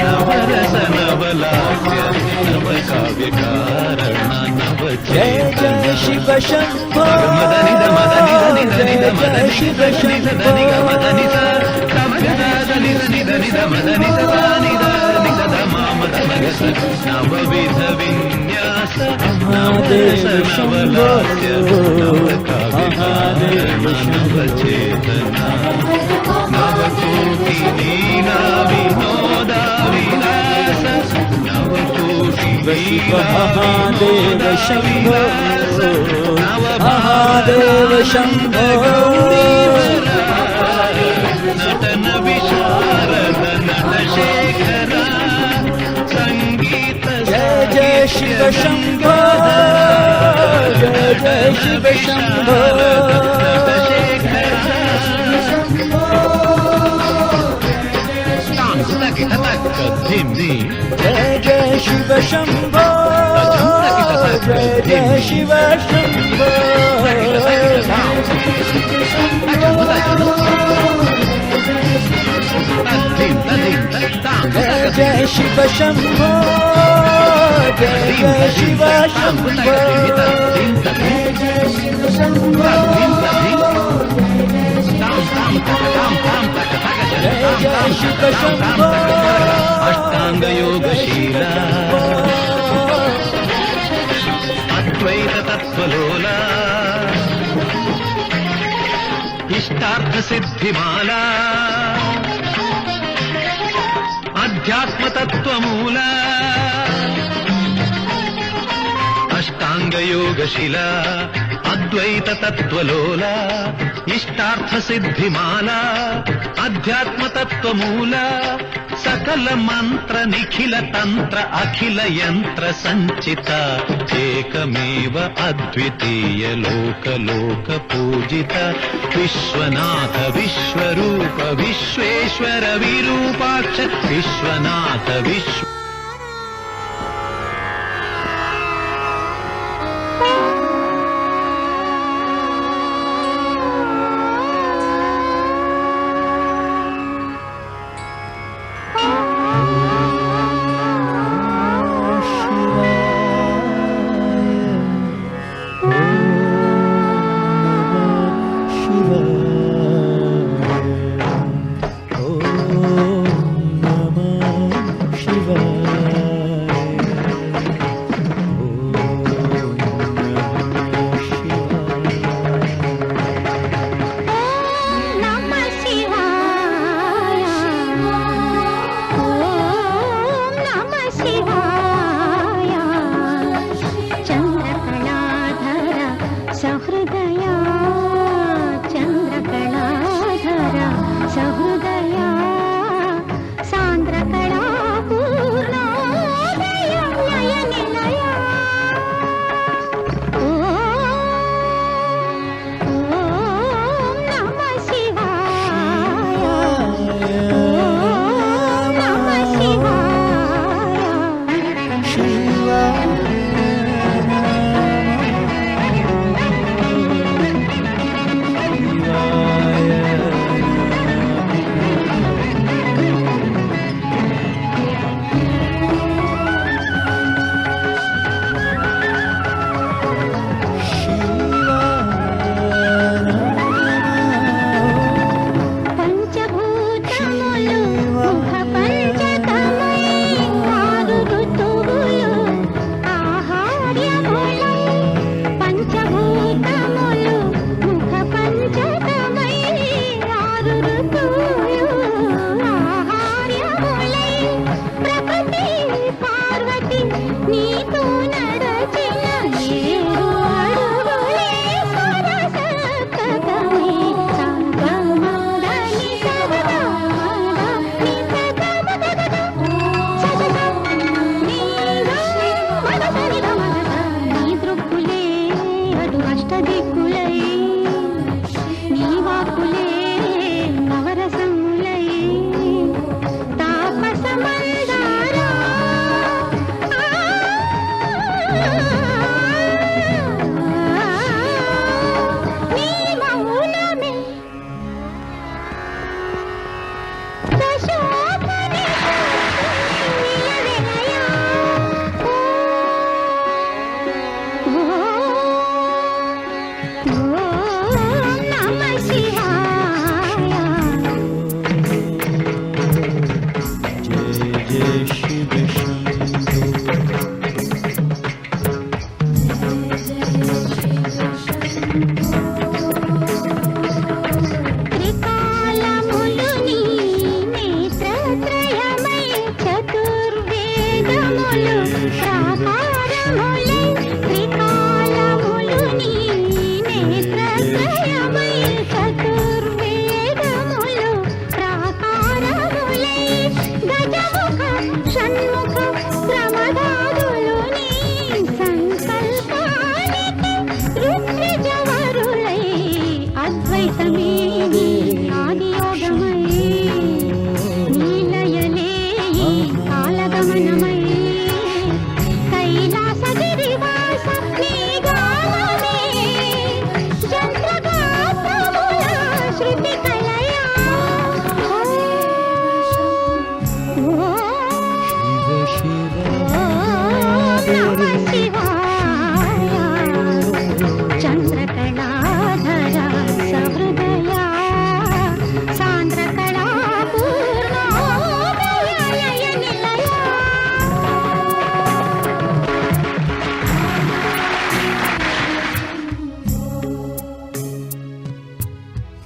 नवरस नवलास्य नव काव्य कारण नव जय जय शिव शम्भो मदनि जय जय शिव शम्भो नवविध विन्यास महादेव शम्भो नव काव्य नव चेतना नवकोटि लीला विनोदा विलास नवकोटि शिव महादेव शम्भो महादेव शम्भो नटन विशारद नट शेखर संगीत जय जय शिव शम्भो जय जय शिव शम्भो जय जय शिव शम्भो जय जय शिव शम्भो जय जय शिव शम्भो जय जय शिव शम्भो जय जय शिव शम्भो जय जय शिव शम्भो अष्टांग योगशीला अद्वैत तत्त्वलोला इष्टार्थ सिद्धिमाला अध्यात्म तत्त्वमूला अष्टांग योगशिला अद्वैत तत्त्वलोला इष्टार्थ सिद्धिमाला अध्यात्म तत्त्वमूला सकल मंत्र निखिल तंत्र अखिल यंत्र संचित एकमेव अद्वितीय लोक लोक पूजित विश्वनाथ विश्वरूप विश्वेश्वर विरूपाक्ष विश्वनाथ विश्व शिवाय త్రికాలములు నీ నేత్రత్రయమై చతుర్వేదములు ప్రాకారములై త్రికాలములు నీ నేత్రత్రయమై చతుర్వేదములు ప్రాకారములై గజముఖ షణ్ముఖ ప్రమదాదులు నీ సంకల్పానికి రుద్రజవరులై అద్వైతమే నీ ఆదియోగమై నీలయలే ఈ కాలగమనమై కైలాసగిరివాస నీ గానమే జంత్రగాత్రముల శృతి కలయా నమః శివాయ చంద్రకళాధర సహృదయా సాంద్రకళా పూర్ణోదయ నిలయా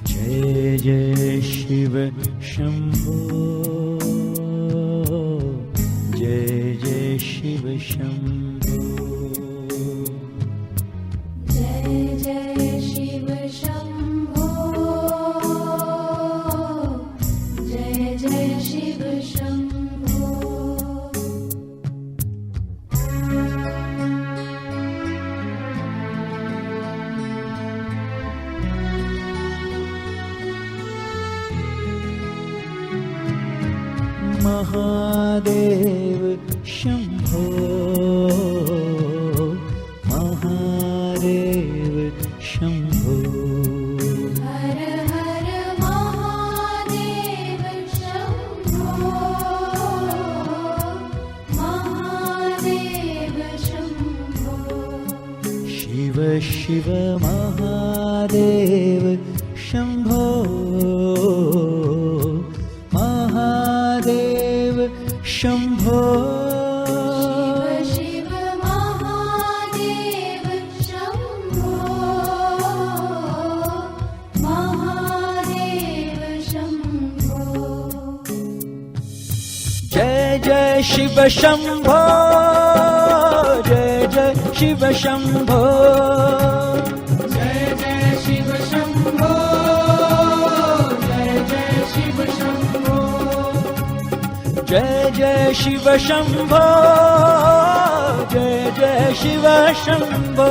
जय जय शिव शंभो जय जय शिव शंभो जय जय शिव शंभो जय जय शिव शंभो महादेव शंभो महादेव शंभो हर हर महादेव शंभो महादेव शंभो शिव शिव महादेव शंभो महादेव शंभो शिव महादेव शंभो महादेव शंभो जय जय शिव शंभो जय जय शिव शंभो जय जय शिव शंभो जय जय शिव शंभो जय जय शिव शंभो जय जय शिव शंभो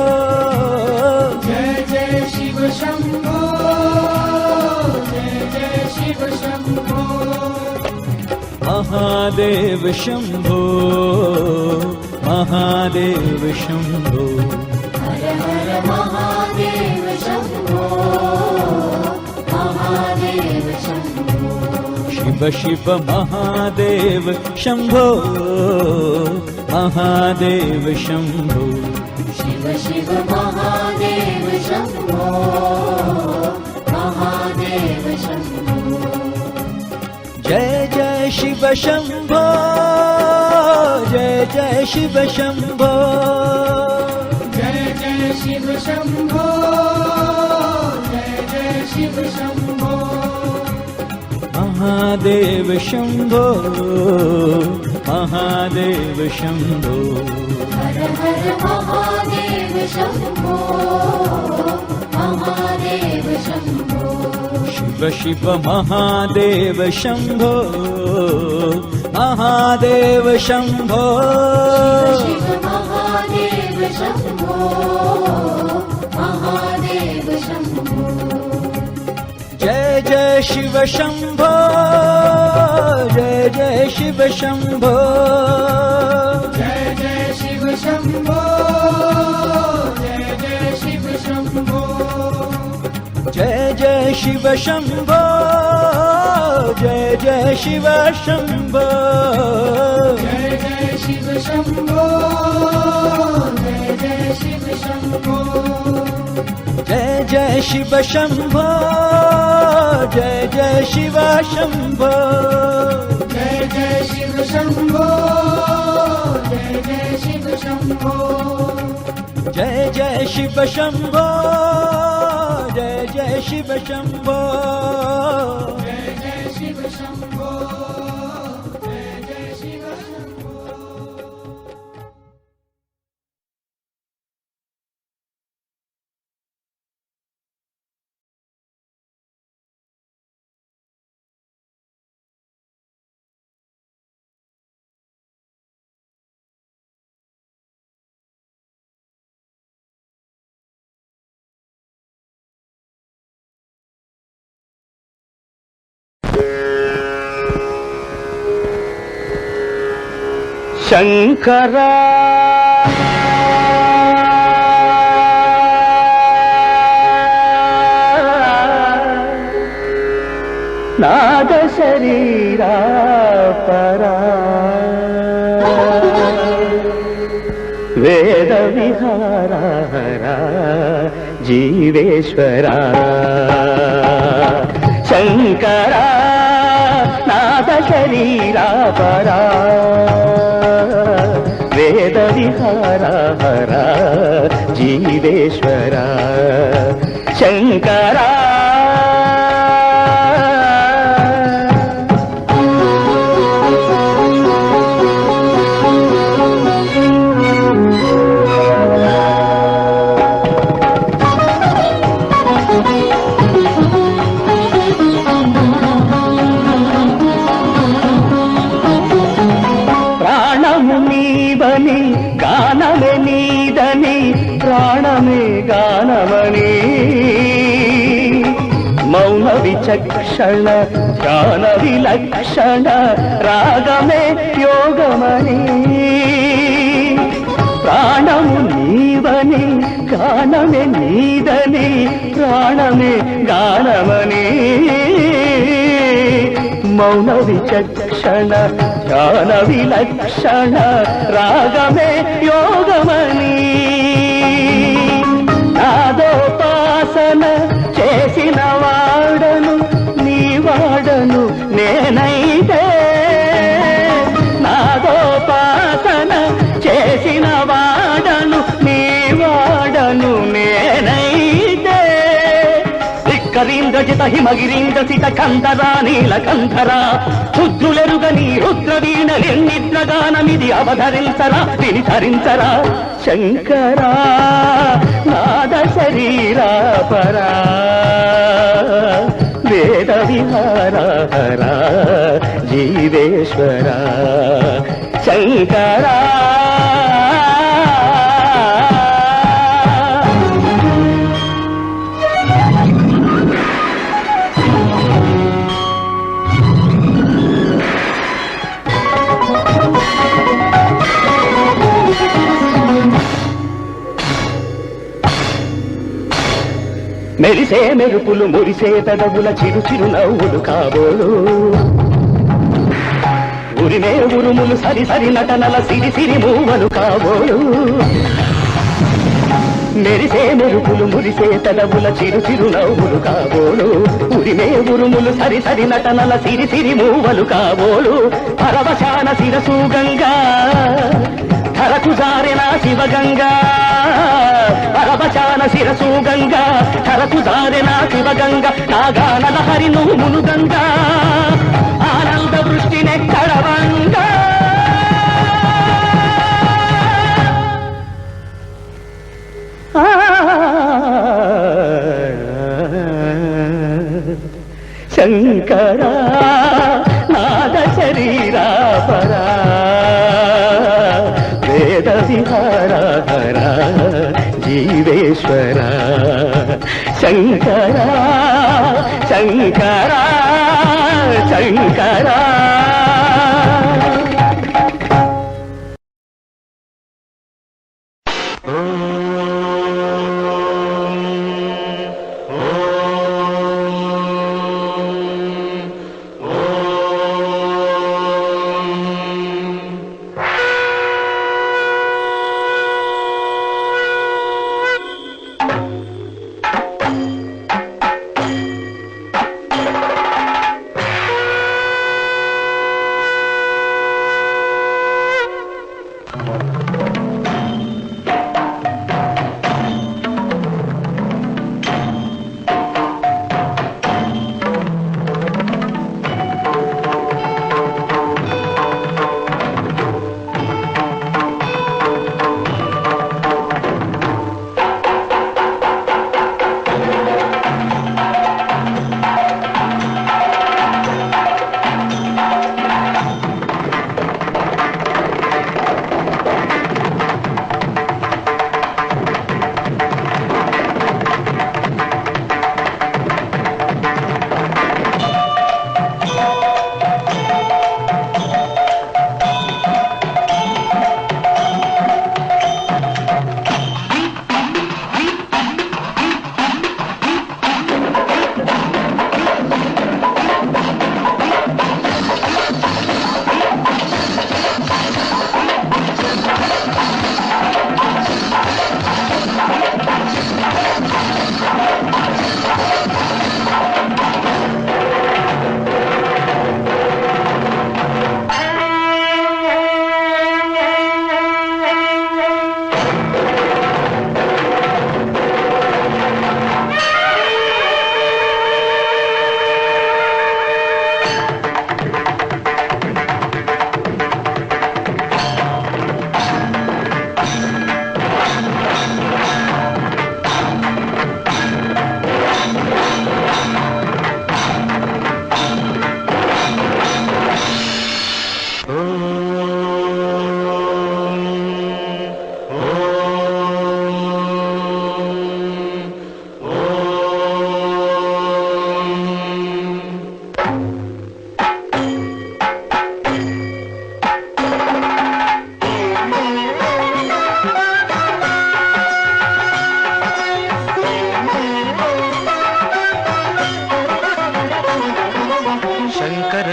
जय जय शिव शंभो जय जय शिव शंभो महादेव शंभो महादेव शंभो हर हर महादेव शंभो महादेव शंभो शिव शिव महादेव शंभो महादेव शंभो शिव शिव महादेव शंभो महादेव शंभो जय जय शिव शंभो जय जय शिव शंभो जय जय शिव शंभो जय जय शिव शंभो महादेव शंभो महादेव शंभो हर हर महादेव शंभो महादेव शंभो शिव शिव महादेव शंभो महादेव शंभो शिव महादेव शंभो महादेव शंभो जय जय शिव शंभो जय जय शिव शंभो जय जय शिव शंभो जय जय शिव शंभो जय जय शिव शंभो जय जय शिव शंभो जय जय शिव शंभो जय जय शिव शंभो जय जय शिव शंभो जय जय शिव शंभो जय जय शिव शंभो जय जय शिव शंभो जय जय शिव शंभो शिव शंभो जय जय शिव शंभो जय जय शिव शंभो శంకరా నాద శరీరా పరా వేద విహారా జీవేశ్వరా శంకరా నాద శరీరా పరా వేద విహారా జీవేశ్వరా శంకరా గానమే నీదని ప్రాణమే గానమని మౌన విచక్షణ ధ్యాన విలక్షణ రాగమే యోగమని ప్రాణము నీవని గానమే నీదని ప్రాణమే గానమని మౌన విచక్షణ ధ్యాన విలక్షణ రాగమే యోగమని నాదోపాసన చేసిన వాడను నీ వాడను నేనైతే నాదోపాసన చేసిన వాడను నీ వాడను నేనైతే కరీంద్రజిత హిమగిరీంద్రసిత కంధరా నీలకంధరా శుద్ధులెరుగని రుద్రవీణలిన్నిద్రగానమిది అవధరించరా వినిధరించరా శంకరా నాద శరీరా పరా వేద విహారా జీవేశ్వరా శంకరా మెరిసే మెరుపులు మురిసే పెదవుల చిరు చిరు నవ్వులు కాబోలు ఉరిమే ఉరుములు సరి సరి నటనల సిరి సిరి మూవలు కాబోలు మెరిసే మెరుపులు మురిసే పెదవుల చిరు చిరు నవ్వులు కాబోలు ఉరిమే ఉరుములు సరి సరి నటనల సిరి సిరి మూవలు కాబోలు పరవశాన శిరసు గంగా ధరకు జారిన శివగంగా పరవశాన శిరసు గంగా ధరకు జారిన శివగంగా నాగానల హరి నువ్వు మునుగంగా ఆనంద వృష్టినే కడవంగా శంకరా నాద శరీరా పరా వేద విహారా జీవేశ్వరా శంకరా శంకరా శంకరా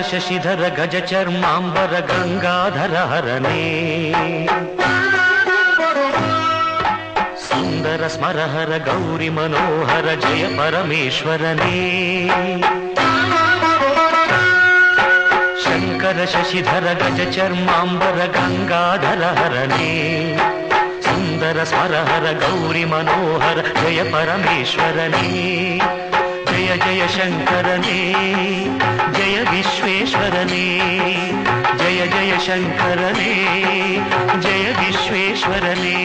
శశిధర గజ చర్మాంబర గంగాధర హరణే సుందర స్మరహర గౌరి మనోహర జయ పరమేశ్వరనే శంకర శశిధర గజ చర్మాంబర గంగాధర హరణే సుందర స్మరహర గౌరి మనోహర జయ పరమేశ్వరనే జయ జయ శంకరనే జయ విశ్వేశ్వరనే జయ జయ శంకరనే జయ విశ్వేశ్వరనే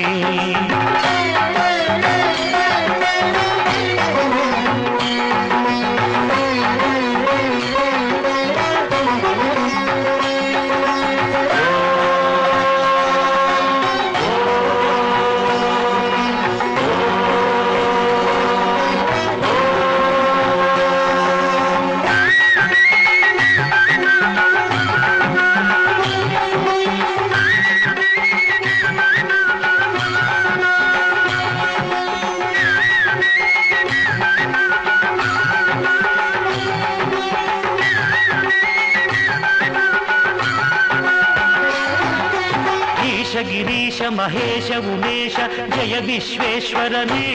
గిరీశ మహేశ ఉమేశ జయ విశ్వేశ్వరనే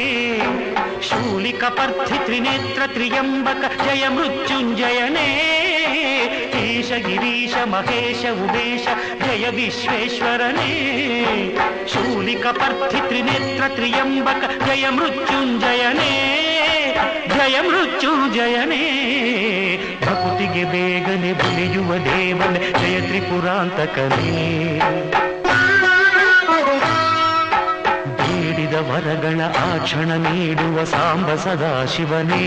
శూలిక పర్థి త్రినేత్ర త్రియంబక జయ మృత్యుంజయనే ఈశ గిరీశ మహేశ ఉమేశ జయ విశ్వేశ్వరనే శూలిక పర్థి త్రినేత్ర త్రియంబక జయ మృత్యుంజయనే జయ ಮೃತ್ಯುಂಜಯನೇ ಭಕುತಿಗೆ ಬೇಗನೆ ಬುಲಿಯುವ ದೇವನೇ ಜಯ ತ್ರಿಪುರಾಂತಕನೇ ಬೇಡಿದ ವರಗಳ ಆ ಕ್ಷಣ ನೀಡುವ ಸಾಂಬ ಸದಾಶಿವನೇ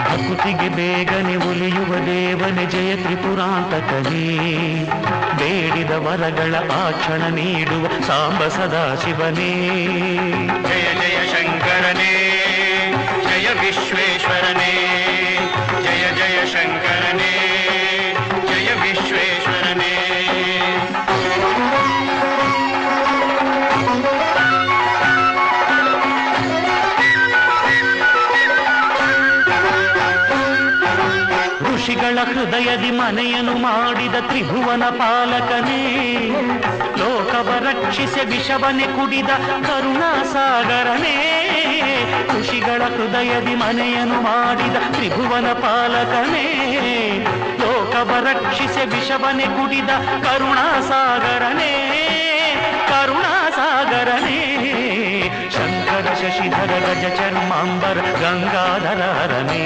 ಭಕುತಿಗೆ ಬೇಗನೆ ಒಲಿಯುವ ದೇವನೇ ಜಯ ತ್ರಿಪುರಾಂತಕನೇ ಬೇಡಿದ ವರಗಳ ಆ ಕ್ಷಣ ನೀಡುವ ಸಾಂಬ ಸದಾಶಿವನೇ ಜಯ ಜಯ ಶಂಕರನೇ ಜಯ ವಿಶ್ವೇಶ್ವರನೇ ಜಯ ಜಯ ಶಂಕರನೇ ಜಯ ವಿಶ್ವೇಶ್ವರನೇ ಋಷಿಗಳ ಹೃದಯದಿ ಮನೆಯನ್ನು ಮಾಡಿದ ತ್ರಿಭುವನ ಪಾಲಕನೇ ಲೋಕವ ರಕ್ಷಿಸಿ ವಿಷವನೆ ಕುಡಿದ ಕರುಣಾಸಾಗರನೇ ಋಷಿಗಳ ಹೃದಯದಿ ಮನೆಯನ್ನು ಮಾಡಿದ ತ್ರಿಭುವನ ಪಾಲಕನೇ ಲೋಕವ ರಕ್ಷಿಸಿ ವಿಷವನೆ ಕುಡಿದ ಕರುಣಾಸಾಗರನೇ ಕರುಣಾಸಾಗರನೇ ಶಂಕರ ಶಶಿಧರ ಗಜ ಚರ್ಮಾಂಬರ ಗಂಗಾಧರ ಹರನೇ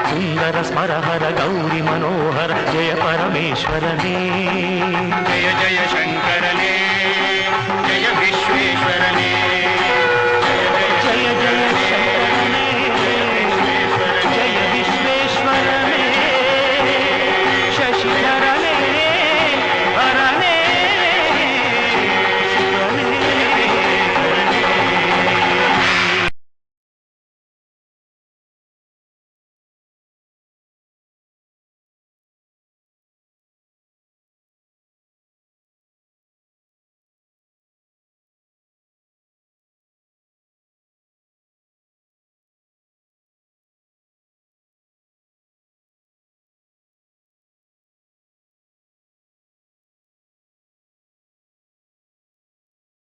ಸುಂದರ ಸ್ಮರಹರ ಗೌರಿ ಮನೋಹರ ಜಯ ಪರಮೇಶ್ವರನೇ ಜಯ ಜಯ ಶಂಕರನೇ ಜಯ ವಿಶ್ವೇಶ್ವರನೇ ಜಯ ಜಯ ಶಂಕರನೇ ಜಯ ವಿಶ್ವೇಶ್ವರನೇ ಶಶಿಧರನೇ ಹರನೇ ಶಿವನೇ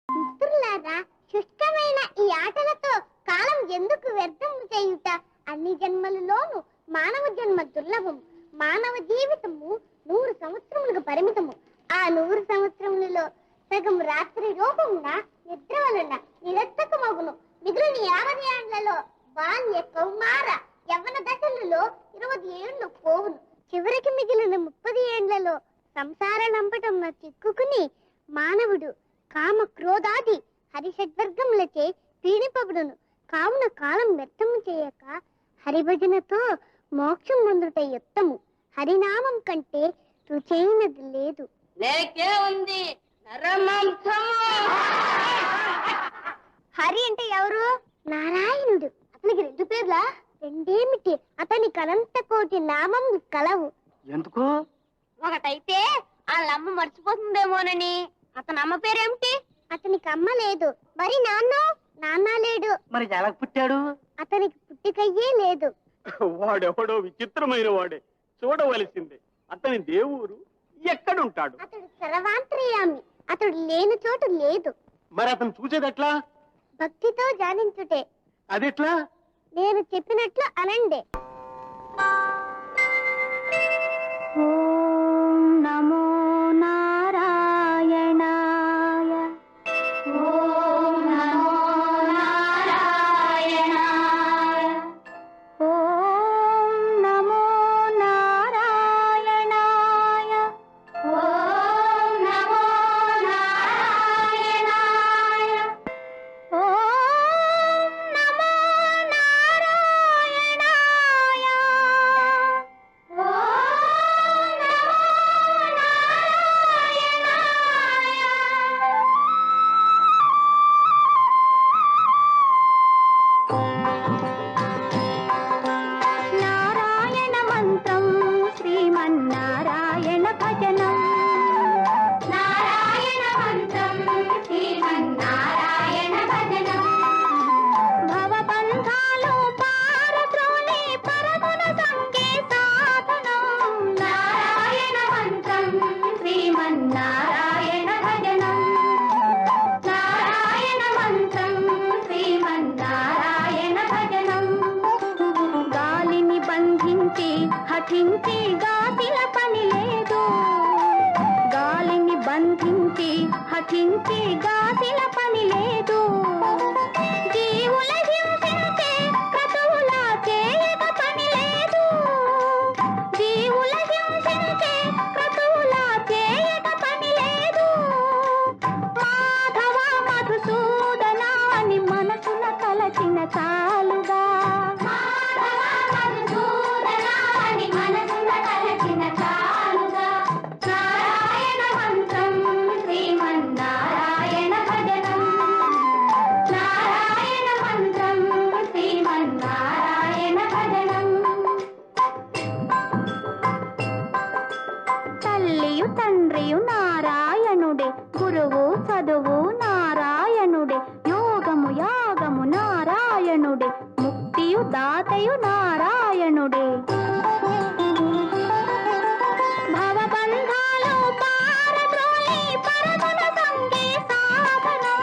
మిత్రులారా, శుష్కమైన ఈ ఆటలతో కాలం ఎందుకు వ్యర్థం చేయుట? అన్ని జన్మలలోనూ మానవ జన్మ దుర్లభం. మానవ జీవితము 100 సంవత్సరములకు పరిమితము. ఆ 100 సంవత్సరములలో సగం రాత్రి రూపమున నిద్ర వలన నిరర్థకమగును. మిగిలిన 50 ఏండ్లలో బాల్య కౌమార యవ్వన దశలలో 20 ఏళ్లు పోవును. చివరికి మిగిలిన 30 ఏండ్లలో సంసార లంపటంలో చిక్కుకుని మానవుడు కామ క్రోధాది హరిషడ్వర్గములచే పీడిపబడును. కావున కాలం వ్యర్థము చేయక హరిభజనతో మోక్షం పొందుట యుత్తము. హరినామం కంటే రుచైనది లేదు. లేకే ఉంది నరమాంసము. హరి అంటే ఎవరు? నారాయణుడు. అతనికి 2 పేర్లా? రెండేమిటి? అతనికి అనంత కోటి నామం కలవు. ఎందుకు? ఒకటైతే వాళ్ళ అమ్మ మర్చిపోతుందేమోనని. అతని అమ్మ పేరేమిటి? అతనికి అమ్మ లేదు. మరి నాన్న లేడు. మరి ఎలా పుట్టాడు? అతనికి పుట్టికయ్యే లేదు. వాడెవడో విచిత్రమైన వాడే, చూడవలసిందే. అతని దేవుడు ఎక్కడుంటాడు? అతడు సర్వాంతర్యామి, అతడు లేని చోటు లేదు. మరి అతను చూసేదెట్లా? భక్తితో ధ్యానించుటే. అదెట్లా? నేను చెప్పినట్లు అనండి. ఓం నమో నారాయణాయ. ఓం నమో నారాయణాయ. ఓం నమో నారాయణాయ. ఓం నమో నారాయణాయ. ఓం నమో నారాయణాయ. ఓం నారాయణ మంత్రం శ్రీమన్నారాయణ భజనం. నారాయణ మంత్రం శ్రీమన్నారాయణ భజనం. భవబంధాలు పారద్రోలి పరమున సంగే సాధనం. నారాయణ మంత్రం శ్రీమన్నారాయణ భజనం. నారాయణ మంత్రం శ్రీమన్నారాయణ భజనం. గాలిని బంధించి హఠించి గాసిల పని లేదు. గాలిని బంధించి హఠించి గాసిల పని లేదు. జీవుల హింసించే క్రతువుల చేయక పని లేదు. జీవుల హింసించే క్రతువుల చేయక పని లేదు. మాధవ మధుసూదన అని మనసున తలచిన చాలుగా. మాధవ మధుసూదన అని మనసున తలచిన చాలుగా. నారాయణ మంత్రం శ్రీమన్నారాయణ భజనం. నారాయణ మంత్రం శ్రీమన్నారాయణ భజనం. తల్లియు తండ్రియు నారాయణుడే, గురువు చదువు నారాయణుడే, యోగము యాగము నారాయణుడే, ముక్తియు దాతయు నారాయణుడే. భవబంధాలు పారద్రోలి పరమున సంగే సాధనం.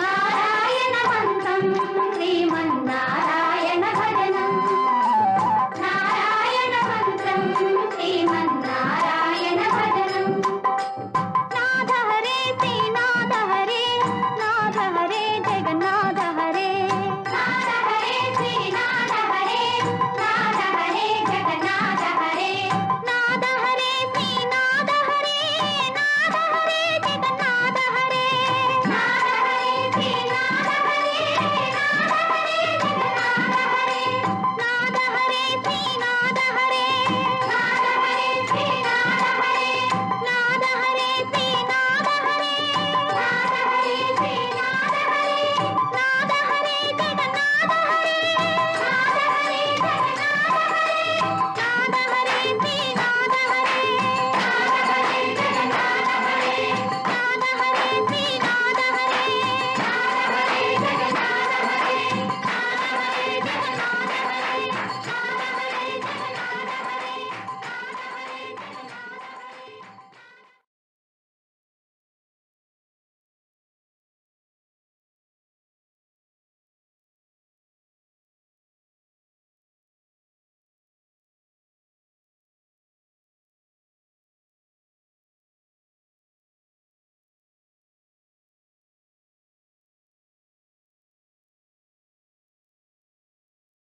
నారాయణ మంత్రం శ్రీమన్నారాయణ భజనం. నారాయణ మంత్రం శ్రీమన్నారాయణ భజనం. నాథ హరే శ్రీనాథ హరే, నాథ హరే జగన్నాథ హరే. నాథ హరే శ్రీనాథ హరే, నాథ హరే జగన్నాథ హరే. నాథ హరే శ్రీనాథ హరే, నాథ హరే జగన్నాథ హరే. నాథ హరే శ్రీనాథ హరే, నాథ హరే జగన్నాథ హరే. నాథ హరే శ్రీనాథ హరే, నాథ హరే శ్రీనాథ హరే. నాథ హరే శ్రీనాథ హరే, నాథ హరే శ్రీనాథ హరే. నాథ హరే జగన్నాథ హరే, నాథ హరే జగన్నాథ హరే. నాథ హరే శ్రీనాథ హరే, నాథ హరే జగన్నాథ హరే. నాథ హరే శ్రీనాథ హరే, నాథ హరే జగన్నాథ హరే. నాథ హరే జగన్నాథ హరే, నాథ హరే జగన్నాథ హరే.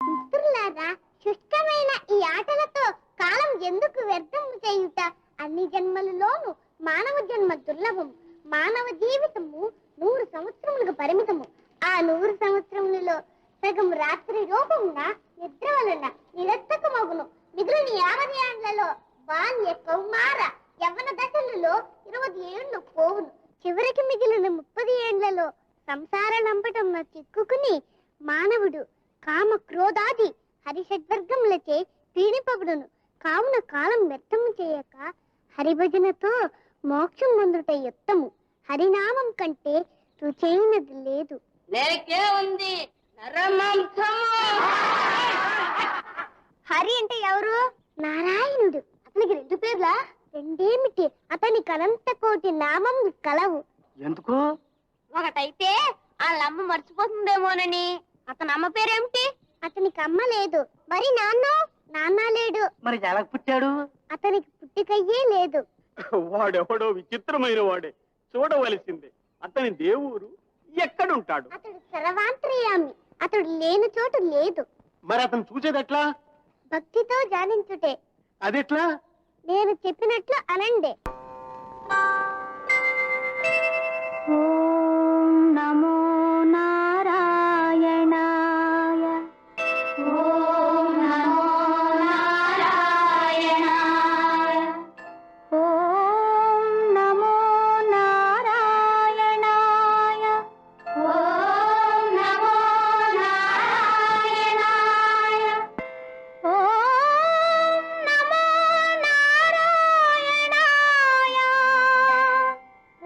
మిత్రులారా, శుష్కమైన ఈ ఆటలతో కాలం ఎందుకు వ్యర్థం చేయుట? అన్ని జన్మలలోనూ మానవ జన్మ దుర్లభము. మానవ జీవితము 100 సంవత్సరములకు పరిమితము. ఆ 100 సంవత్సరములలో సగం రాత్రి రూపమున నిద్ర వలన నిరర్థకమగును. మిగిలిన 50 ఏండ్లలో బాల్య కౌమార యవ్వన దశలలో 20 ఏళ్లు పోవును. చివరికి మిగిలిన 30 ఏండ్లలో సంసార లంపటంలో చిక్కుకుని మానవుడు కామ క్రోధాది హరిషడ్వర్గములచే పీడిపబడును. కావున కాలం వ్యర్థము చేయక హరిభజనతో మోక్షం పొందుట యుత్తము. హరినామం కంటే రుచైనది లేదు. లేకే ఉంది నరమాంసము. హరి అంటే ఎవరు? నారాయణుడు. అతనికి 2 పేర్లా? రెండేమిటి? అతనికి అనంత కోటి నామం కలవు. ఎందుకు? ఒకటైతే వాళ్ళమ్మ మర్చిపోతుందేమోనని. అతని అమ్మ పేరేమిటి? అతనికి అమ్మ లేదు. మరి నాన్న లేడు. మరి ఎలా పుట్టాడు? అతనికి పుట్టికయ్యే లేదు. వాడెవడో విచిత్రమైన వాడే, చూడవలసిందే. అతని దేవుడు ఎక్కడుంటాడు? అతడు సర్వాంతర్యామి. అతడు లేని చోటు లేదు. మరి అతను చూసేది ఎట్లా? భక్తితో ధ్యానించుటే. అదెట్లా? నేను చెప్పినట్లు అనండి. ఓం నమో నారాయణాయ. ఓం నమో నారాయణాయ. ఓం నమో నారాయణాయ. ఓం నమో నారాయణాయ. ఓం నమో నారాయణాయ.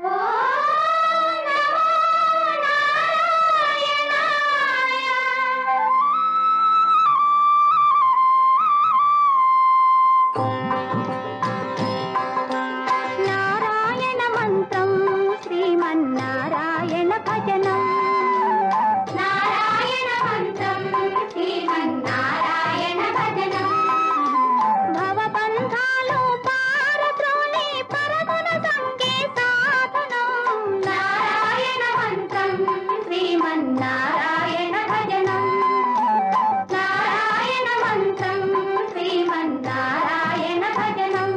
ఓం నమో నారాయణ మంత్రం శ్రీమన్నారాయణ భజనం. నారాయణ మంత్రం శ్రీమన్నారాయణ భజనం. భవబంధాలు పారద్రోలి పరగుణ సంగే సాధనం. నారాయణ మంత్రం శ్రీమన్నారాయణ భజనం. నారాయణ మంత్రం శ్రీమన్నారాయణ భజనం.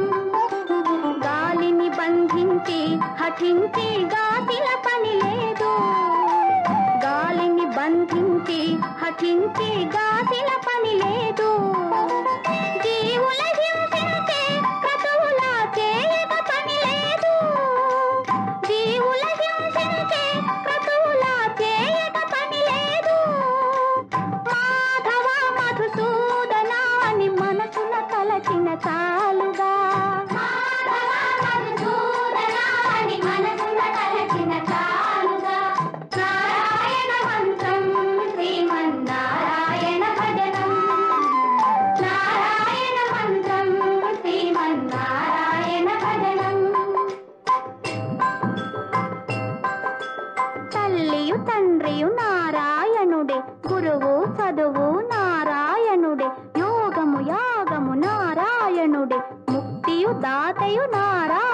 గాలిని బంధించి హఠించి గాసిల పని లేదు. గాలిని బంధించి హఠించి గాసిల పని లేదు. జీవుల హింసించే క్రతువులా చేయక పని లేదు. జీవుల హింసించే క్రతువులా చేయక పని లేదు. మాధవ మధుసూదన అని మనసున తలచిన చాలుగా. మాధవ మధుసూదన అని మనసున తలచిన చాలుగా. నారాయణ మంత్రం శ్రీమన్నారాయణ భజనం. నారాయణ మంత్రం శ్రీమన్నారాయణ భజనం. తల్లియు తండ్రియు నారాయణుడే. గురువు చదువు నారాయణుడే. యోగము యాగము నారాయణుడే. ముక్తియు దాతయు నారాయణుడే.